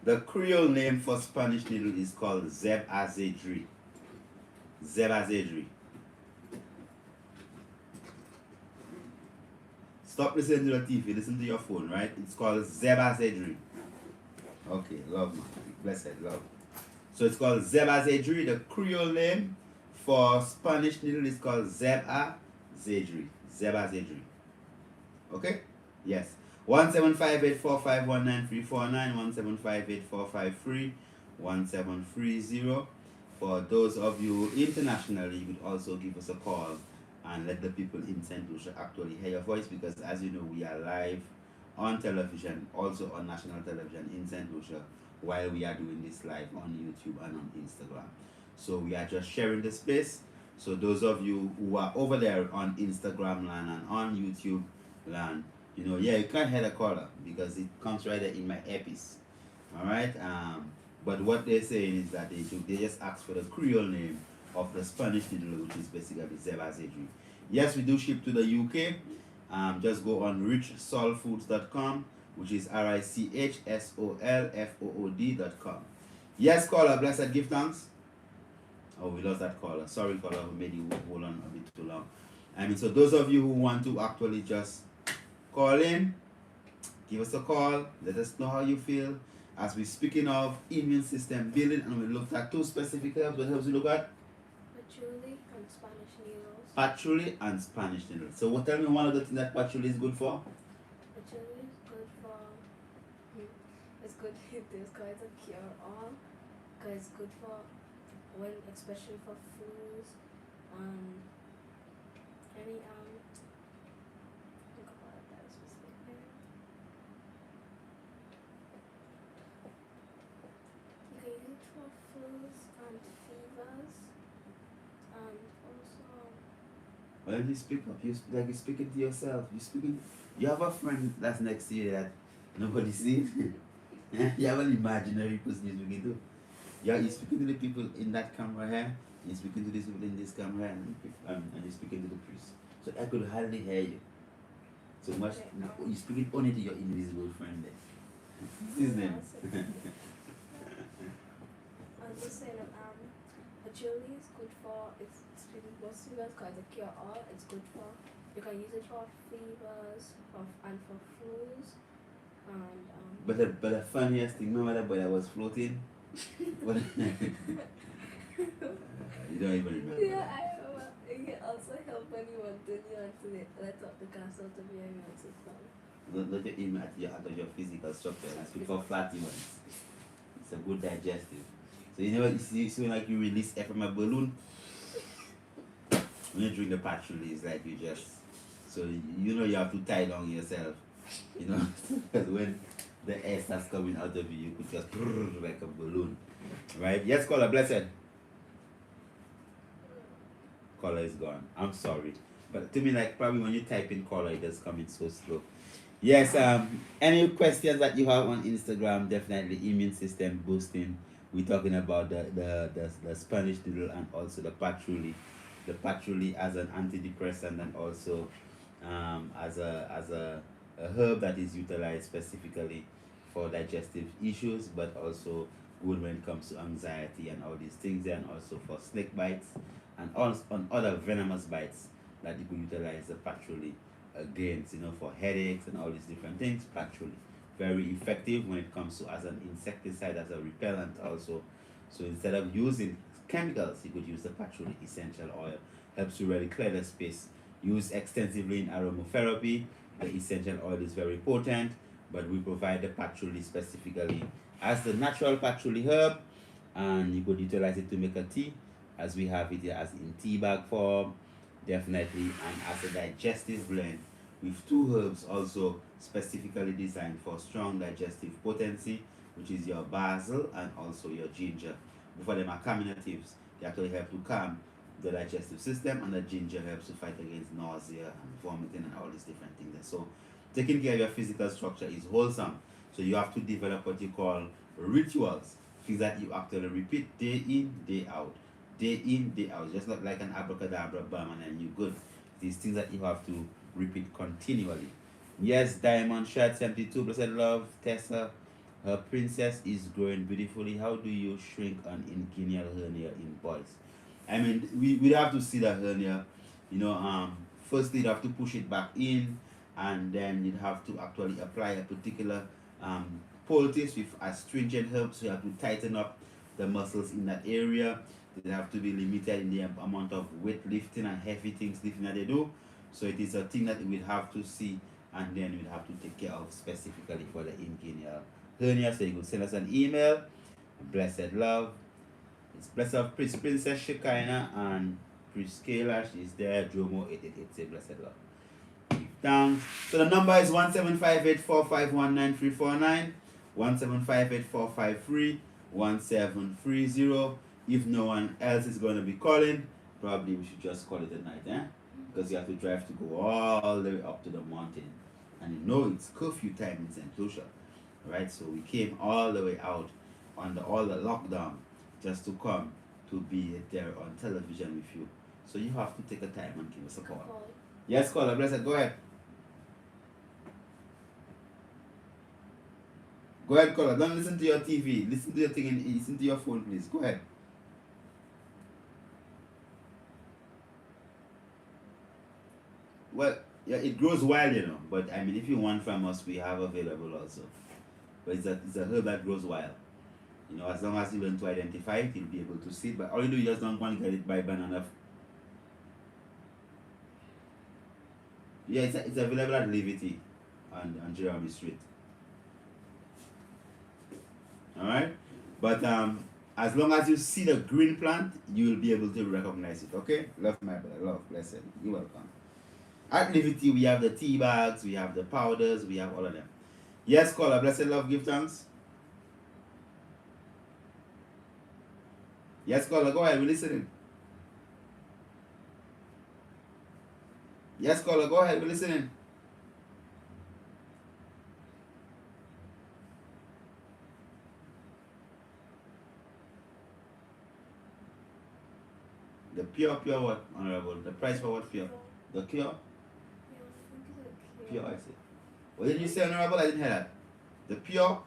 The Creole name for Spanish needle is called Zeb-azedri. Zeb-azedri. Stop listening to the TV, listen to your phone, right? It's called Zeb-azedri. Okay, love, man. Blessed, love. So it's called Zeb-azedri. The Creole name for Spanish needle is called Zeb-azedri. Zeb-azedri. Okay? Yes. 1-758-451-9349, 1-758-453-1730. For those of you internationally, you could also give us a call and let the people in St. Lucia actually hear your voice, because as you know, we are live on television, also on national television in St. Lucia, while we are doing this live on YouTube and on Instagram. So we are just sharing the space. So those of you who are over there on Instagram land and on YouTube land, you know, yeah, you can't hear the caller because it comes right there in my earpiece. Alright? But what they're saying is that they just ask for the Creole name of the Spanish needle, which is basically Zeb-azedri. Yes, we do ship to the UK. Just go on richsoulfoods.com, which is richsolfood.com. Yes, caller, blessed, give thanks. Oh, we lost that caller. Sorry, caller, we made you hold on a bit too long. So those of you who want to actually just call in, give us a call, let us know how you feel. As we're speaking of immune system building, and we looked at 2 specific herbs. What herbs we look at? Patchouli and Spanish needles. Patchouli and Spanish needles. So what, tell me one of the things that patchouli is good for? Patchouli is good for good. This cause it's a cure all. Cause it's good for when, especially for flus. Any think about that specific. You can use it for flus and fevers, and also. Well, you speak up. Like you're speaking to yourself. You have a friend that's next to you that nobody sees. You have an imaginary person you're speaking to. You're speaking to the people in that camera here. You're speaking to these people in this camera, and you're speaking to the priest. So I could hardly hear you. So much. You're speaking only to your invisible friend there. What's his name? I was just saying that patchouli is good for it's most fevers because it cure all. It's good for you can use it for fevers and for flus and But the funniest thing, remember that boy that was floating? What? You don't even remember. yeah, I remember. It can also help when you want to let up the gas out of your immune system. Not your aim at your physical structure. It's good for flatty ones. It's a good digestive. So you know, you see when like you release air from a balloon. When you drink the patchouli, it's like you just so you know you have to tie down yourself. You know, because when the air starts coming out of you, you could just like a balloon, right? Yes, caller, blessed. Caller is gone. I'm sorry, but to me, like probably when you type in caller, it does come in so slow. Yes. Any questions that you have on Instagram? Definitely immune system boosting. We're talking about the Spanish noodle and also the patchouli. The patchouli as an antidepressant and also as a herb that is utilized specifically for digestive issues, but also good when it comes to anxiety and all these things, and also for snake bites and also on other venomous bites that you could utilize the patchouli against, for headaches and all these different things. Patchouli very effective when it comes to as an insecticide, as a repellent also. So instead of using chemicals, you could use the patchouli essential oil. Helps you really clear the space. Used extensively in aromatherapy. The essential oil is very potent, but we provide the patchouli specifically as the natural patchouli herb, and you could utilize it to make a tea, as we have it here as in tea bag form, definitely, and as a digestive blend with two herbs also specifically designed for strong digestive potency, which is your basil and also your ginger. Both of them are carminatives. They actually help to calm the digestive system, and the ginger helps to fight against nausea and vomiting and all these different things. So taking care of your physical structure is wholesome. So you have to develop what you call rituals, things that you actually repeat day in, day out. Day in, day out. Just not like an abracadabra bam and then you're good. These things that you have to repeat continually. Yes, Diamond Shad 72, blessed love, Tessa. Her princess is growing beautifully. How do you shrink an inguinal hernia in boys? I mean, we have to see the hernia. Firstly, you'd have to push it back in, and then you'd have to actually apply a particular poultice with astringent herbs. So you have to tighten up the muscles in that area. They have to be limited in the amount of weight lifting and heavy things lifting that they do. So it is a thing that we'd have to see, and then we'd have to take care of specifically for the inguinal hernia. So you could send us an email, blessed love. It's blessed of Princess Shekinah and Priscilla. She's there. Jomo 888 say blessed love. Give thanks. So the number is 17584519349, 17584531730. If no one else is going to be calling, probably we should just call it a night, because you have to drive to go all the way up to the mountain, and it's curfew time in St. Lucia, right? So we came all the way out under all the lockdown just to come to be there on television with you. So you have to take a time and give us a call. Yes, caller, blessed, go ahead. Go ahead, caller. Don't listen to your TV. Listen to your thing and listen to your phone, please. Go ahead. Well, yeah, it grows wild, but I mean, if you want from us, we have available also. But it's a herb that grows wild. As long as you learn to identify it, you'll be able to see it. But all you do, you just don't want to get it by banana. Yeah, it's available at Liberty on Jeremy Street. Alright? But as long as you see the green plant, you will be able to recognize it. Okay? Love my brother, love, blessed. You're welcome. At Liberty, we have the tea bags, we have the powders, we have all of them. Yes, caller, blessed love, give thanks. Yes, caller, go ahead, we're listening. Yes, caller, go ahead, we're listening. The pure what, honorable? The price for what pure? The cure? Yeah, I think it's a Pure, I say. What did you say, honorable? I didn't hear that. The pure?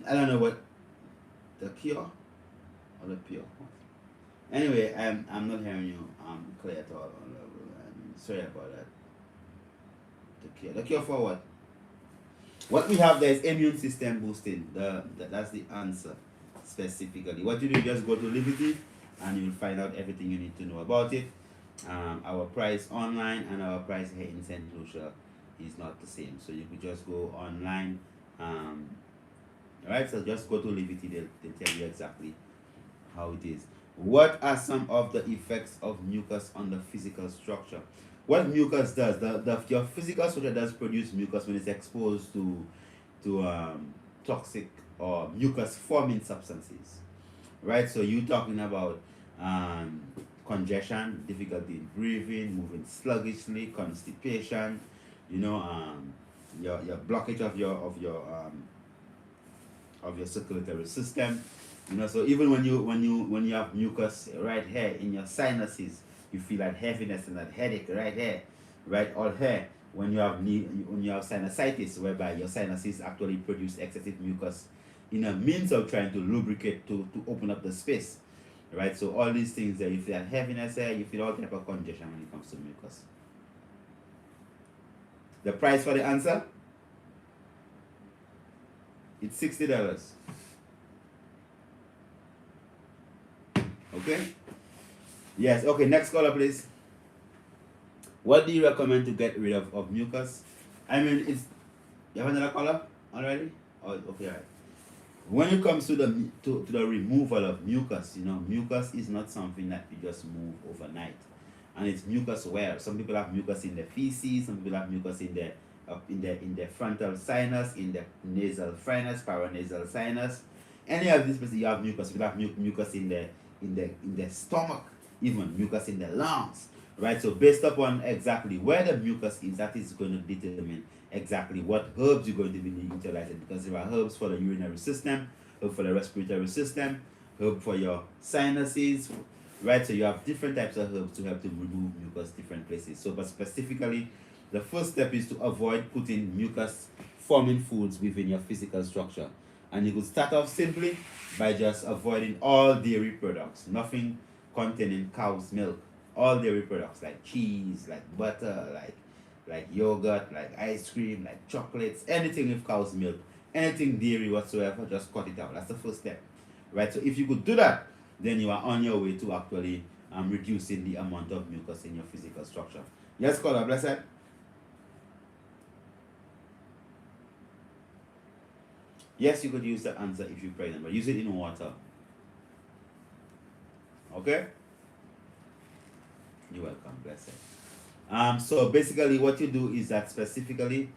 I don't know what. The cure or the pure? Anyway, I'm not hearing you clear at all, honorable. I'm sorry about that. The cure. The cure for what? What we have there is immune system boosting. That's the answer specifically. What you do, just go to Liberty and you'll find out everything you need to know about it. Our price online and our price here in St. Lucia is not the same. So you could just go online. Alright, so just go to Liberty, they'll tell you exactly how it is. What are some of the effects of mucus on the physical structure? What mucus does, your physical structure does produce mucus when it's exposed to toxic or mucus forming substances, right? So you're talking about congestion, difficulty in breathing, moving sluggishly, constipation, your blockage of your circulatory system. So even when you have mucus right here in your sinuses, you feel that heaviness and that headache right here, right all here. When you have sinusitis, whereby your sinuses actually produce excessive mucus in a means of trying to lubricate to open up the space, right? So all these things there, you feel that heaviness here, you feel all type of congestion when it comes to mucus. The price for the answer? It's $60. Okay? Yes, okay, next caller please. What do you recommend to get rid of mucus? I mean, you have another caller already? Oh, okay, right. When it comes to the removal of mucus, mucus is not something that you just move overnight. And it's mucus where some people have mucus in the feces, some people have mucus in the frontal sinus, in the nasal sinus, paranasal sinus. Any of these places you have mucus. You have mucus in the stomach, even mucus in the lungs, right? So based upon exactly where the mucus is, that is going to determine exactly what herbs you're going to be utilizing, because there are herbs for the urinary system, herb for the respiratory system, herb for your sinuses, right? So you have different types of herbs to help to remove mucus different places. So but specifically, the first step is to avoid putting mucus forming foods within your physical structure. And you could start off simply by just avoiding all dairy products, nothing containing cow's milk, all dairy products like cheese, like butter, like yogurt, like ice cream, like chocolates, anything with cow's milk, anything dairy whatsoever, just cut it out. That's the first step, right? So if you could do that, then you are on your way to actually reducing the amount of mucus in your physical structure. Yes, caller, blessed. Yes, you could use the answer if you're pregnant, but use it in water. Okay? You're welcome, blessed. So basically what you do is that specifically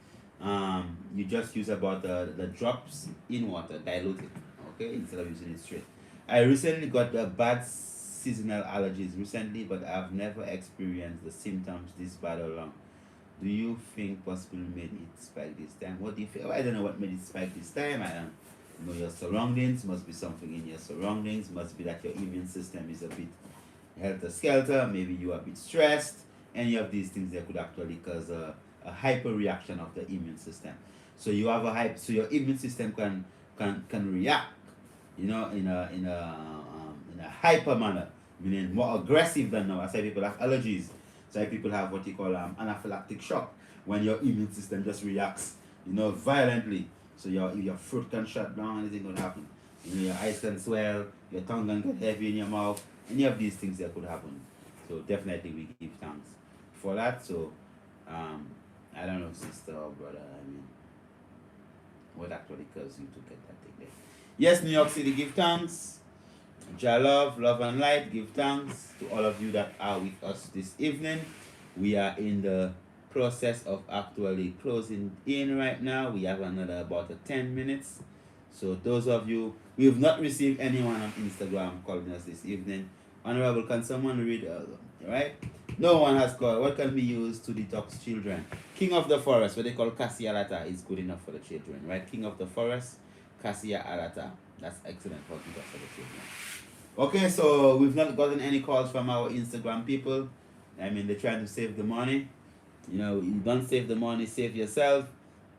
you just use about the drops in water, dilute it, okay, instead of using it straight. I recently got bad seasonal allergies recently, but I've never experienced the symptoms this bad or long. Do you think possibly made it spike this time? What do you feel? I don't know what made it spike this time. I don't know your surroundings. Must be something in your surroundings. Must be that your immune system is a bit helter-skelter. Maybe you are a bit stressed. Any of these things that could actually cause a hyperreaction of the immune system. So you have so your immune system can react, in a hyper manner, meaning more aggressive than now. I say people have allergies. So people have what you call anaphylactic shock, when your immune system just reacts, violently. So your throat can shut down, anything could happen. Your eyes can swell, your tongue can get heavy in your mouth. Any of these things that could happen. So definitely we give thanks for that. So, I don't know, sister or brother. I mean, what actually caused you to get that thing there? Yes, New York City, give thanks. Jah love, love and light. Give thanks to all of you that are with us this evening. We are in the process of actually closing in right now. We have another about 10 minutes. So those of you, we have not received anyone on Instagram calling us this evening. Honorable, can someone read? Right? No one has called. What can be used to detox children? King of the forest, what they call Cassia alata, is good enough for the children, right? King of the forest, Cassia alata. That's excellent for detox for the children. Okay, so we've not gotten any calls from our Instagram people. I mean, they're trying to save the money. You know, you don't save the money, save yourself,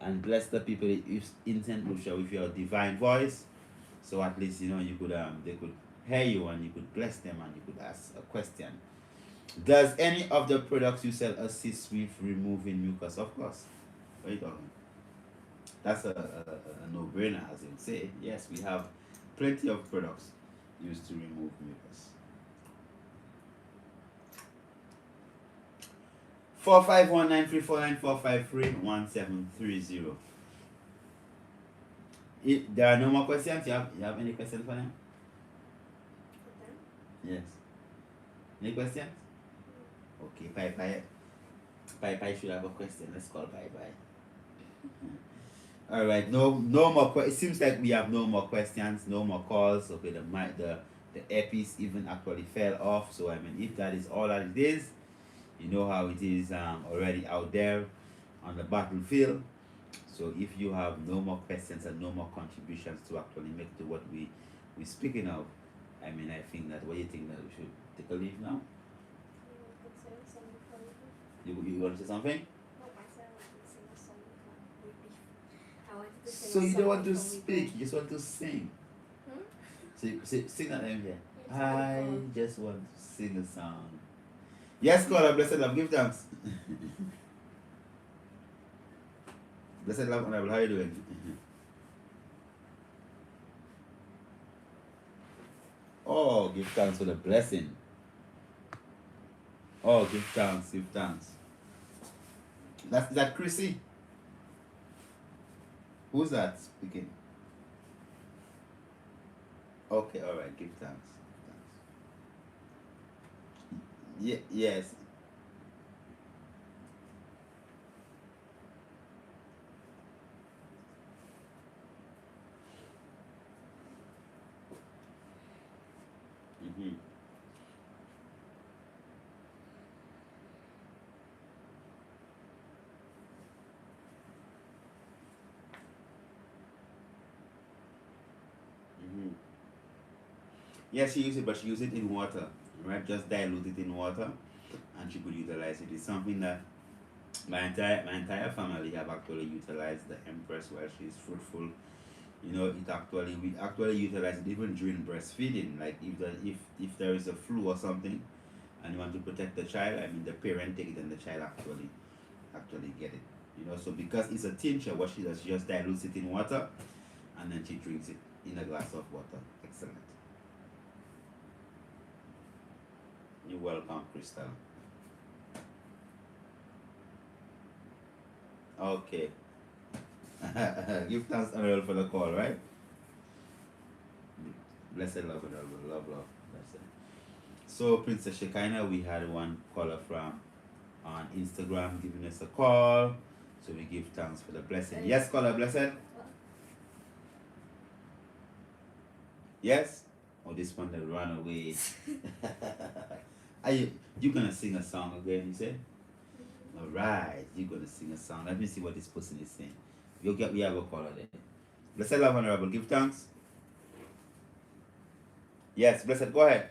and bless the people if intent will show with your divine voice. So at least you know you could they could hear you and you could bless them and you could ask a question. Does any of the products you sell assist with removing mucus? Of course. What are you talking? That's a no-brainer, as you would say. Yes, we have plenty of products used to remove mucus. 451-934-9453-1730. There are no more questions. You have any questions for them? Yes. Any questions? Okay, Pai should have a question. Let's call Pai. All right, no more. It seems like we have no more questions, no more calls. Okay, the earpiece even actually fell off. So I mean, if that is all that it is, you know how it is already out there on the battlefield. So if you have no more questions and no more contributions to actually make to what we're speaking of, I mean, I think that, what do you think, that we should take a leave now? You want to say something? So you don't want to speak, you just want to sing. So sing that name here. I just want to sing a song. Yes, God, blessed love, give thanks. Blessed love, honorable, how are you doing? Oh, give thanks for the blessing. Oh, give thanks, give thanks. Is that Chrissy? Who's that speaking? Okay, all right, give thanks. Yes. Mm-hmm. Mm-hmm. Yes, she used it, but she used it in water, right? Just dilute it in water, and she could utilize it. It's something that my entire family have actually utilized the Empress while she's fruitful. You know, we actually utilize it even during breastfeeding. Like if there is a flu or something, and you want to protect the child, I mean, the parent take it and the child actually get it. You know, so because it's a tincture, what she does, she just dilutes it in water, and then she drinks it in a glass of water. Excellent. You're welcome, Crystal. Okay. Give thanks, Ariel, for the call, right? Blessed love, love. Blessed. So, Princess Shekinah, we had one caller from on Instagram giving us a call. So we give thanks for the blessing. Yes, caller, blessed. Yes. Oh, this one that ran away. Are you gonna sing a song again? You said. All right, you're gonna sing a song. Let me see what this person is saying. We have a caller there. Blessed love, honorable. Give thanks. Yes, blessed. Go ahead.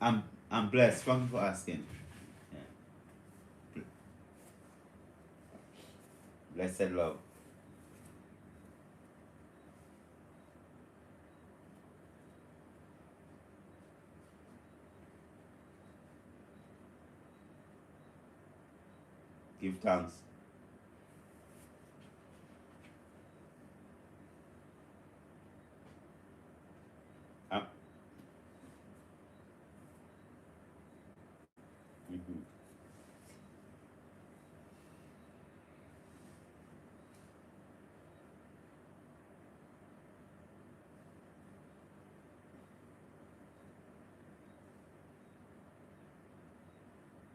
I'm blessed. Thank you for asking. Yeah. Blessed love. Give thanks. Um, mhm.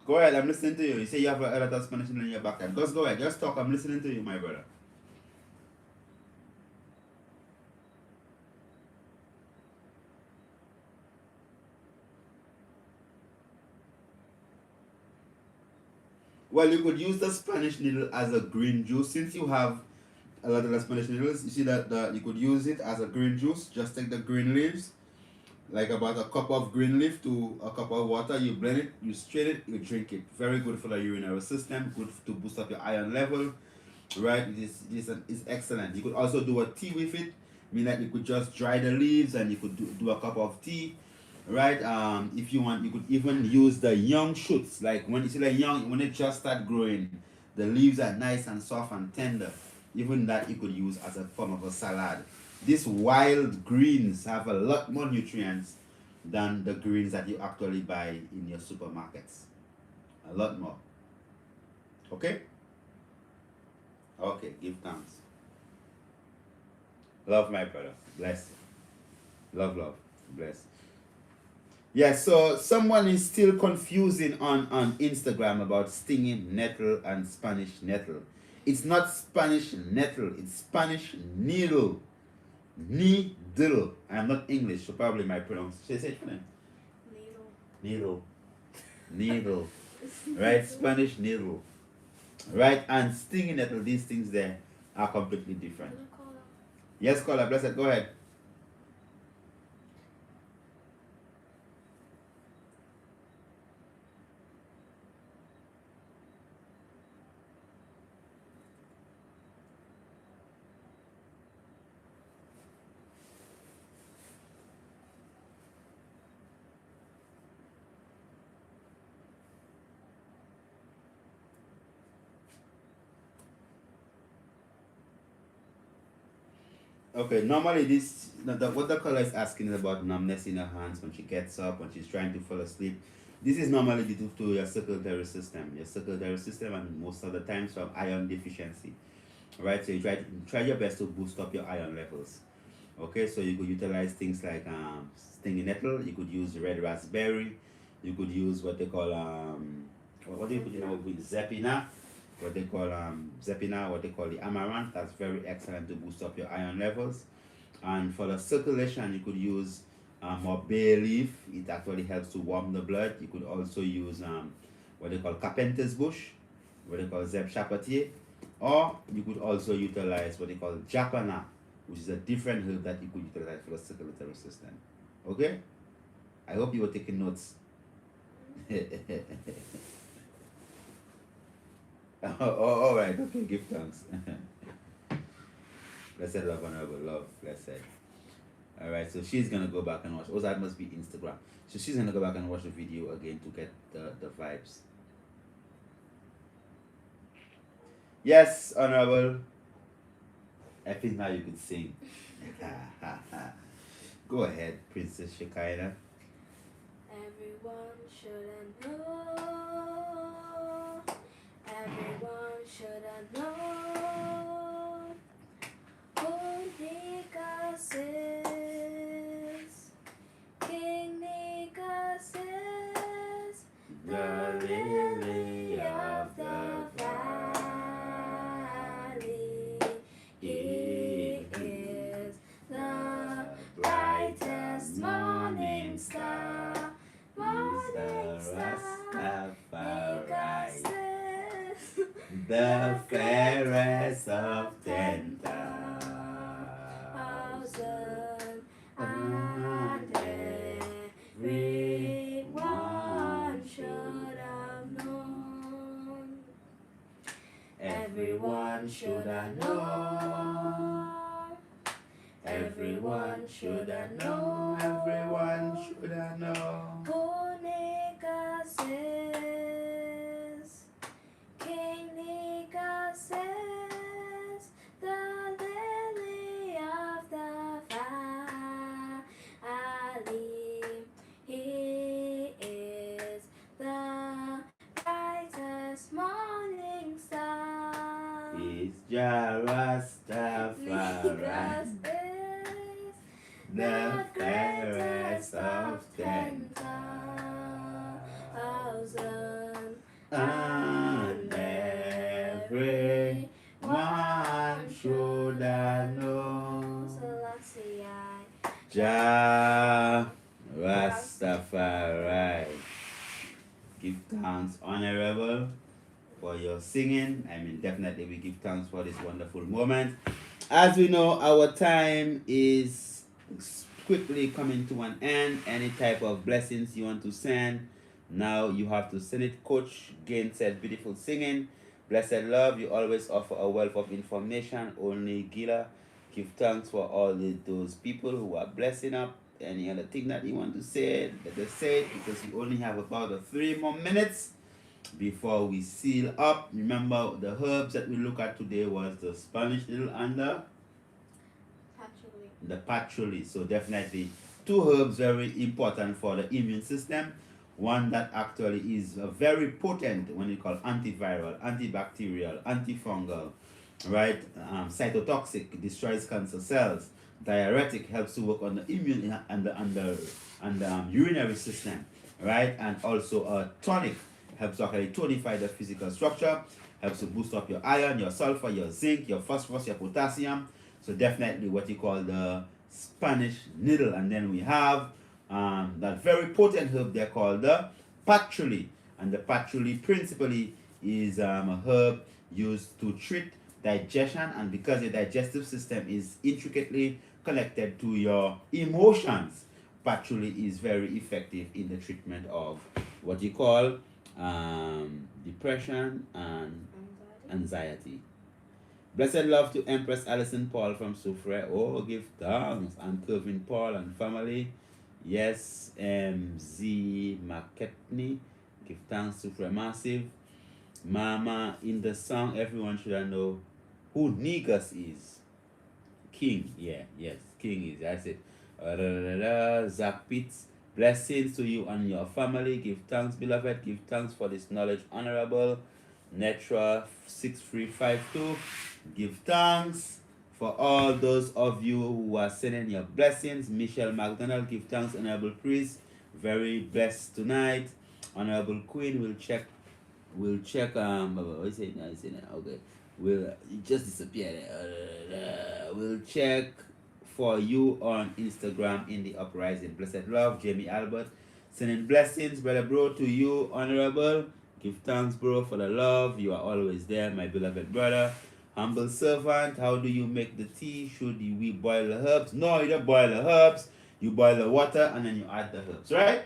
Go ahead, I'm listening to you. You say you have a lot of Spanish in your backyard. Just go ahead, just talk. I'm listening to you, my brother. Well, you could use the Spanish needle as a green juice. Since you have a lot of the Spanish needles, you see that you could use it as a green juice. Just take the green leaves, like about a cup of green leaf to a cup of water. You blend it, you strain it, you drink it. Very good for the urinary system. Good to boost up your iron level. Right? It's excellent. You could also do a tea with it. Mean that you could just dry the leaves and you could do a cup of tea. Right? If you want, you could even use the young shoots. Like when you see the young, when it just start growing, the leaves are nice and soft and tender. Even that you could use as a form of a salad. These wild greens have a lot more nutrients than the greens that you actually buy in your supermarkets. A lot more. Okay? Okay, give thanks. Love, my brother. Bless. Love, love. Bless. Yes, so someone is still confusing on Instagram about stinging nettle and Spanish nettle. It's not Spanish nettle, it's Spanish needle. Needle. I'm not English, so probably my pronunciation. Say it for me. Needle. Needle. Right? Spanish needle. Right? And stinging nettle, these things there are completely different. Yes, caller, blessed. Go ahead. Okay, normally what the caller is asking is about numbness in her hands when she gets up, when she's trying to fall asleep. This is normally due to your circulatory system. Your circulatory system, and most of the times from iron deficiency. Right, so you try your best to boost up your iron levels. Okay, so you could utilize things like stinging nettle. You could use red raspberry. You could use what they call what do you put with zephina, what they call zephina, what they call the amaranth. That's very excellent to boost up your iron levels. And for the circulation, you could use more bay leaf. It actually helps to warm the blood. You could also use what they call carpenter's bush, what they call zeb chapatier, or you could also utilize what they call jacana, which is a different herb that you could utilize for the circulatory system. Okay? I hope you were taking notes. All right, okay, give thanks. Blessed love, honorable love, blessed. All right, so she's gonna go back and watch. Oh, that must be Instagram. So she's gonna go back and watch the video again to get the vibes. Yes, honorable. I think now you could sing. Go ahead, Princess Shekinah. Everyone should know. Everyone should know who Nicus is. King Nicus is the lily of the valley. He is the brightest morning star. Morning star. Nicus is The fairest of 10,000, and everyone should have known. Everyone should have known. Everyone should have known. Everyone should have known. Who Nicus is. King Nicus is the lily of the valley. He is the brightest morning star. He's Jarastafari, Nicus is the fairest of 10,000. everyone should know. Selassie, Jah Rastafari. Give thanks, Honorable, for your singing. I mean, definitely we give thanks for this wonderful moment. As we know, our time is quickly coming to an end. Any type of blessings you want to send, now you have to send it. Coach Gain said, beautiful singing. Blessed love, you always offer a wealth of information. Only Gila, give thanks for all those people who are blessing up. Any other thing that you want to say, let us say it, because we only have about 3 more minutes before we seal up. Remember, the herbs that we look at today was the Spanish Nettle and the Patchouli. So definitely 2 herbs very important for the immune system. One that actually is very potent when you call antiviral, antibacterial, antifungal, right? Cytotoxic, destroys cancer cells. Diuretic, helps to work on the immune and the urinary system, right? And also a tonic, helps to actually tonify the physical structure, helps to boost up your iron, your sulfur, your zinc, your phosphorus, your potassium. So definitely what you call the Spanish Nettle. And then we have that very potent herb they called the Patchouli. And the Patchouli principally is a herb used to treat digestion, and because the digestive system is intricately connected to your emotions, Patchouli is very effective in the treatment of what you call depression and anxiety. Blessed love to Empress Alison Paul from Soufre. Oh, give thanks. And Kelvin Paul and family. Yes, MZ McKetney. Give thanks to Massive. Mama, in the song, everyone should know who Negus is. King, yeah, yes, King is, that's it. Zach Pitts, blessings to you and your family. Give thanks, beloved. Give thanks for this knowledge, Honorable. Netra 6352. Give thanks for all those of you who are sending your blessings. Michelle McDonald, give thanks, Honorable Priest. Very blessed tonight. Honorable Queen, we'll check. What is it? Okay. It just disappeared. We'll check for you on Instagram in the uprising. Blessed love, Jamie Albert. Sending blessings, brother bro, to you, Honorable. Give thanks, bro, for the love. You are always there, my beloved brother. Humble servant, how do you make the tea? Should we boil the herbs? No, you don't boil the herbs. You boil the water and then you add the herbs, right?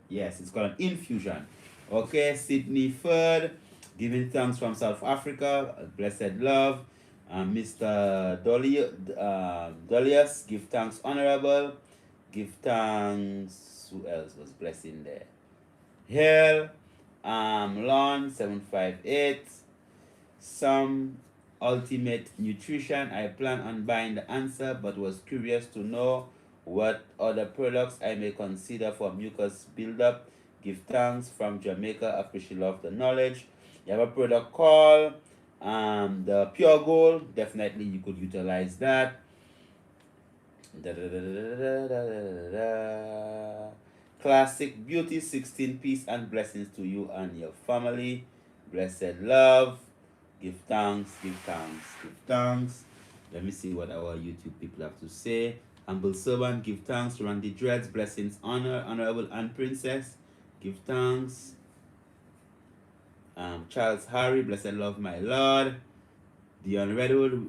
Yes, it's called an infusion. Okay, Sydney Ferd, giving thanks from South Africa. Blessed love. Mr. Dolius, give thanks, Honorable. Give thanks. Who else was blessing there? Hell. Lon 758. Some ultimate nutrition. I plan on buying the answer, but was curious to know what other products I may consider for mucus buildup. Give thanks from Jamaica. Appreciate love the knowledge. You have a product called the Pure Gold. Definitely you could utilize that. Classic Beauty, 16 peace and blessings to you and your family. Blessed love. Give thanks, give thanks, give thanks. Let me see what our YouTube people have to say. Humble servant, give thanks. Randy Dreads, blessings, honor, honorable and princess. Give thanks. Charles Harry, blessed love, my Lord. Dion Redwood,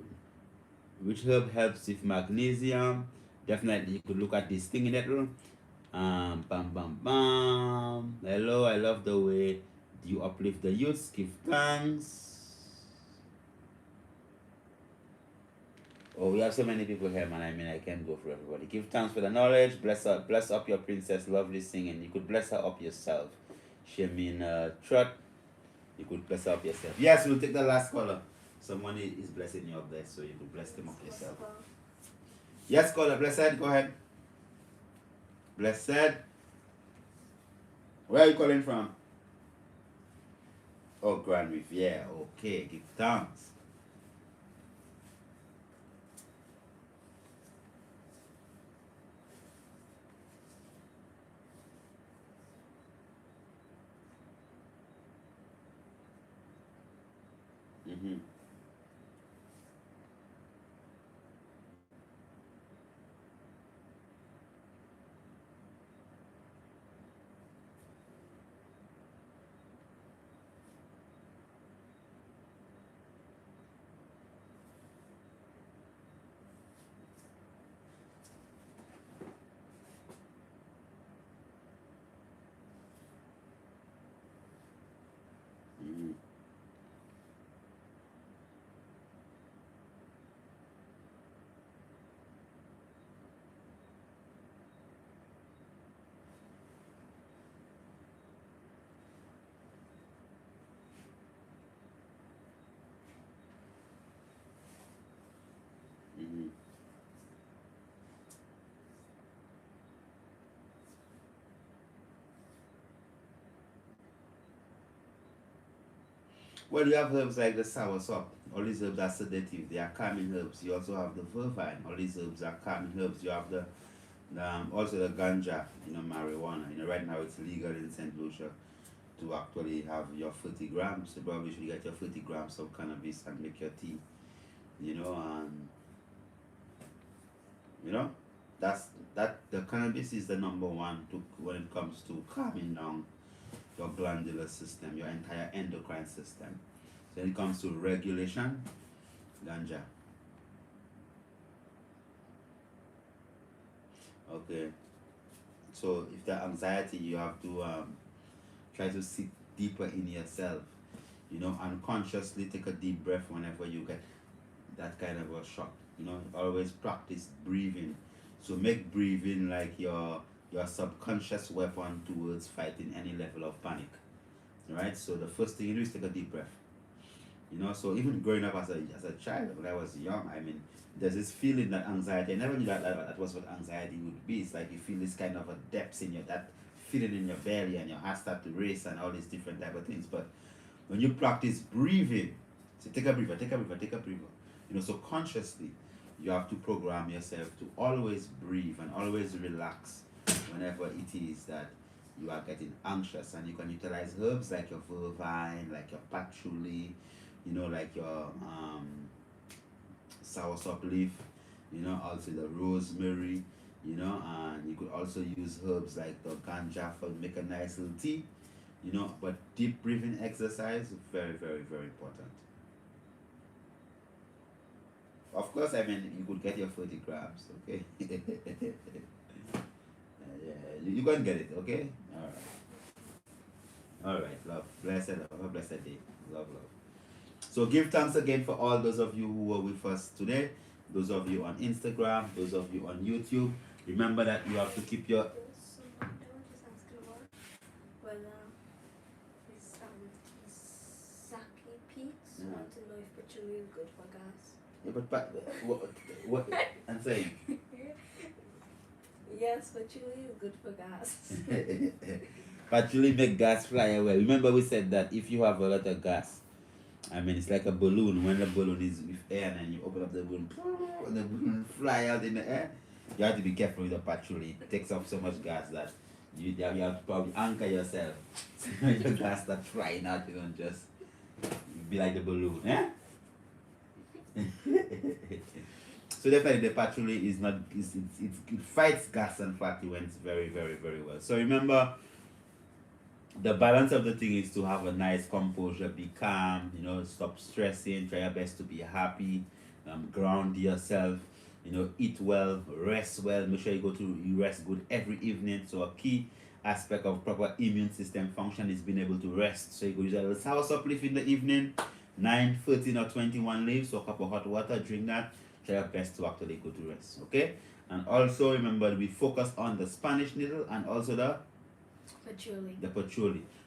which herb helps with magnesium? Definitely, you could look at this thing in that room. Bam, bam, bam. Hello, I love the way you uplift the youth. Give thanks. Oh, we have so many people here, man. I mean, I can't go for everybody. Give thanks for the knowledge. Bless up your princess. Lovely singing. You could bless her up yourself. Shemin Trot. You could bless her up yourself. Yes, we'll take the last caller. Someone is blessing you up there, so you could bless them up yourself. Yes, caller. Blessed. Go ahead. Blessed. Where are you calling from? Oh, Grand Reef. Yeah, okay. Give thanks. Mm-hmm. Mm-hmm. Mm-hmm. Well, you have herbs like the soursop. All these herbs are sedative. They are calming herbs. You also have the vervine. All these herbs are calming herbs. You have also the ganja, marijuana. Right now it's legal in St. Lucia to actually have your 30 grams. So probably should get your 30 grams of cannabis and make your tea. And you know that's that the cannabis is the number one to when it comes to calming down your glandular system, your entire endocrine system. So when it comes to regulation, ganja. Okay. So if the anxiety, you have to try to sit deeper in yourself. Unconsciously take a deep breath whenever you get that kind of a shock. Always practice breathing. So make breathing like your subconscious weapon towards fighting any level of panic. Right? So the first thing you do is take a deep breath. So even growing up as a child, when I was young, I mean, there's this feeling that anxiety, I never knew that was what anxiety would be. It's like you feel this kind of a depth in that feeling in your belly, and your heart start to race and all these different type of things. But when you practice breathing, so take a breather, take a breather, take a breather. So consciously, you have to program yourself to always breathe and always relax whenever it is that you are getting anxious. And you can utilize herbs like your vervine, like your patchouli, like your soursop leaf, also the rosemary, and you could also use herbs like the ganja for make a nice little tea, but deep breathing exercise, very, very, very important. Of course, I mean, you could get your 40 grams, okay? Yeah, you can get it, okay? All right, love. Blessed love. Have a blessed day. Love, love. So give thanks again for all those of you who were with us today. Those of you on Instagram, those of you on YouTube. Remember that you have to keep your... Something I was just asking about whether this Saki Peaks want to know if patchouli is good for gas. Yeah, but what I'm saying? Yes, patchouli is good for gas. Patchouli make gas fly away. Remember we said that if you have a lot of gas, I mean, it's like a balloon. When the balloon is with air and then you open up the balloon, and the balloon fly out in the air, you have to be careful with the patchouli. It takes up so much gas that you have to probably anchor yourself. So when your gas starts flying out, you don't just be like the balloon. Eh? So definitely the patchouli is not, it fights gas and flatulence very, very, very well. So remember, the balance of the thing is to have a nice composure, be calm, stop stressing, try your best to be happy, ground yourself, eat well, rest well, make sure you rest good every evening. So a key aspect of proper immune system function is being able to rest. So you go use a little soursop leaf in the evening, 9, 13 or 21 leaves, so a cup of hot water, drink that, try your best to actually go to rest, okay? And also remember, we focus on the Spanish needle and also the Patchouli.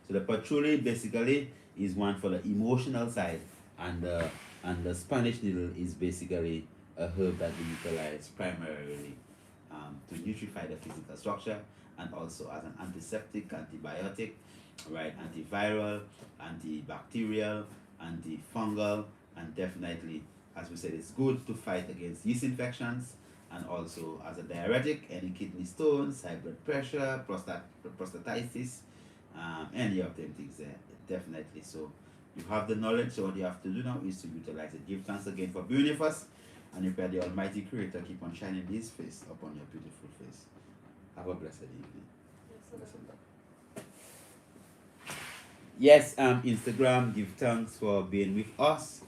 So the patchouli basically is one for the emotional side, and the Spanish needle is basically a herb that we utilize primarily to nutrify the physical structure, and also as an antiseptic, antibiotic, right, antiviral, antibacterial, antifungal, and definitely, as we said, it's good to fight against yeast infections, and also as a diuretic, any kidney stones, high blood pressure, prostatitis, any of them things there, definitely. So You have the knowledge, so what you have to do now is to utilize it. Give thanks again for being with us, and you pray the Almighty Creator keep on shining His face upon your beautiful face. Have a blessed evening. Blessed love. Yes, Instagram, give thanks for being with us.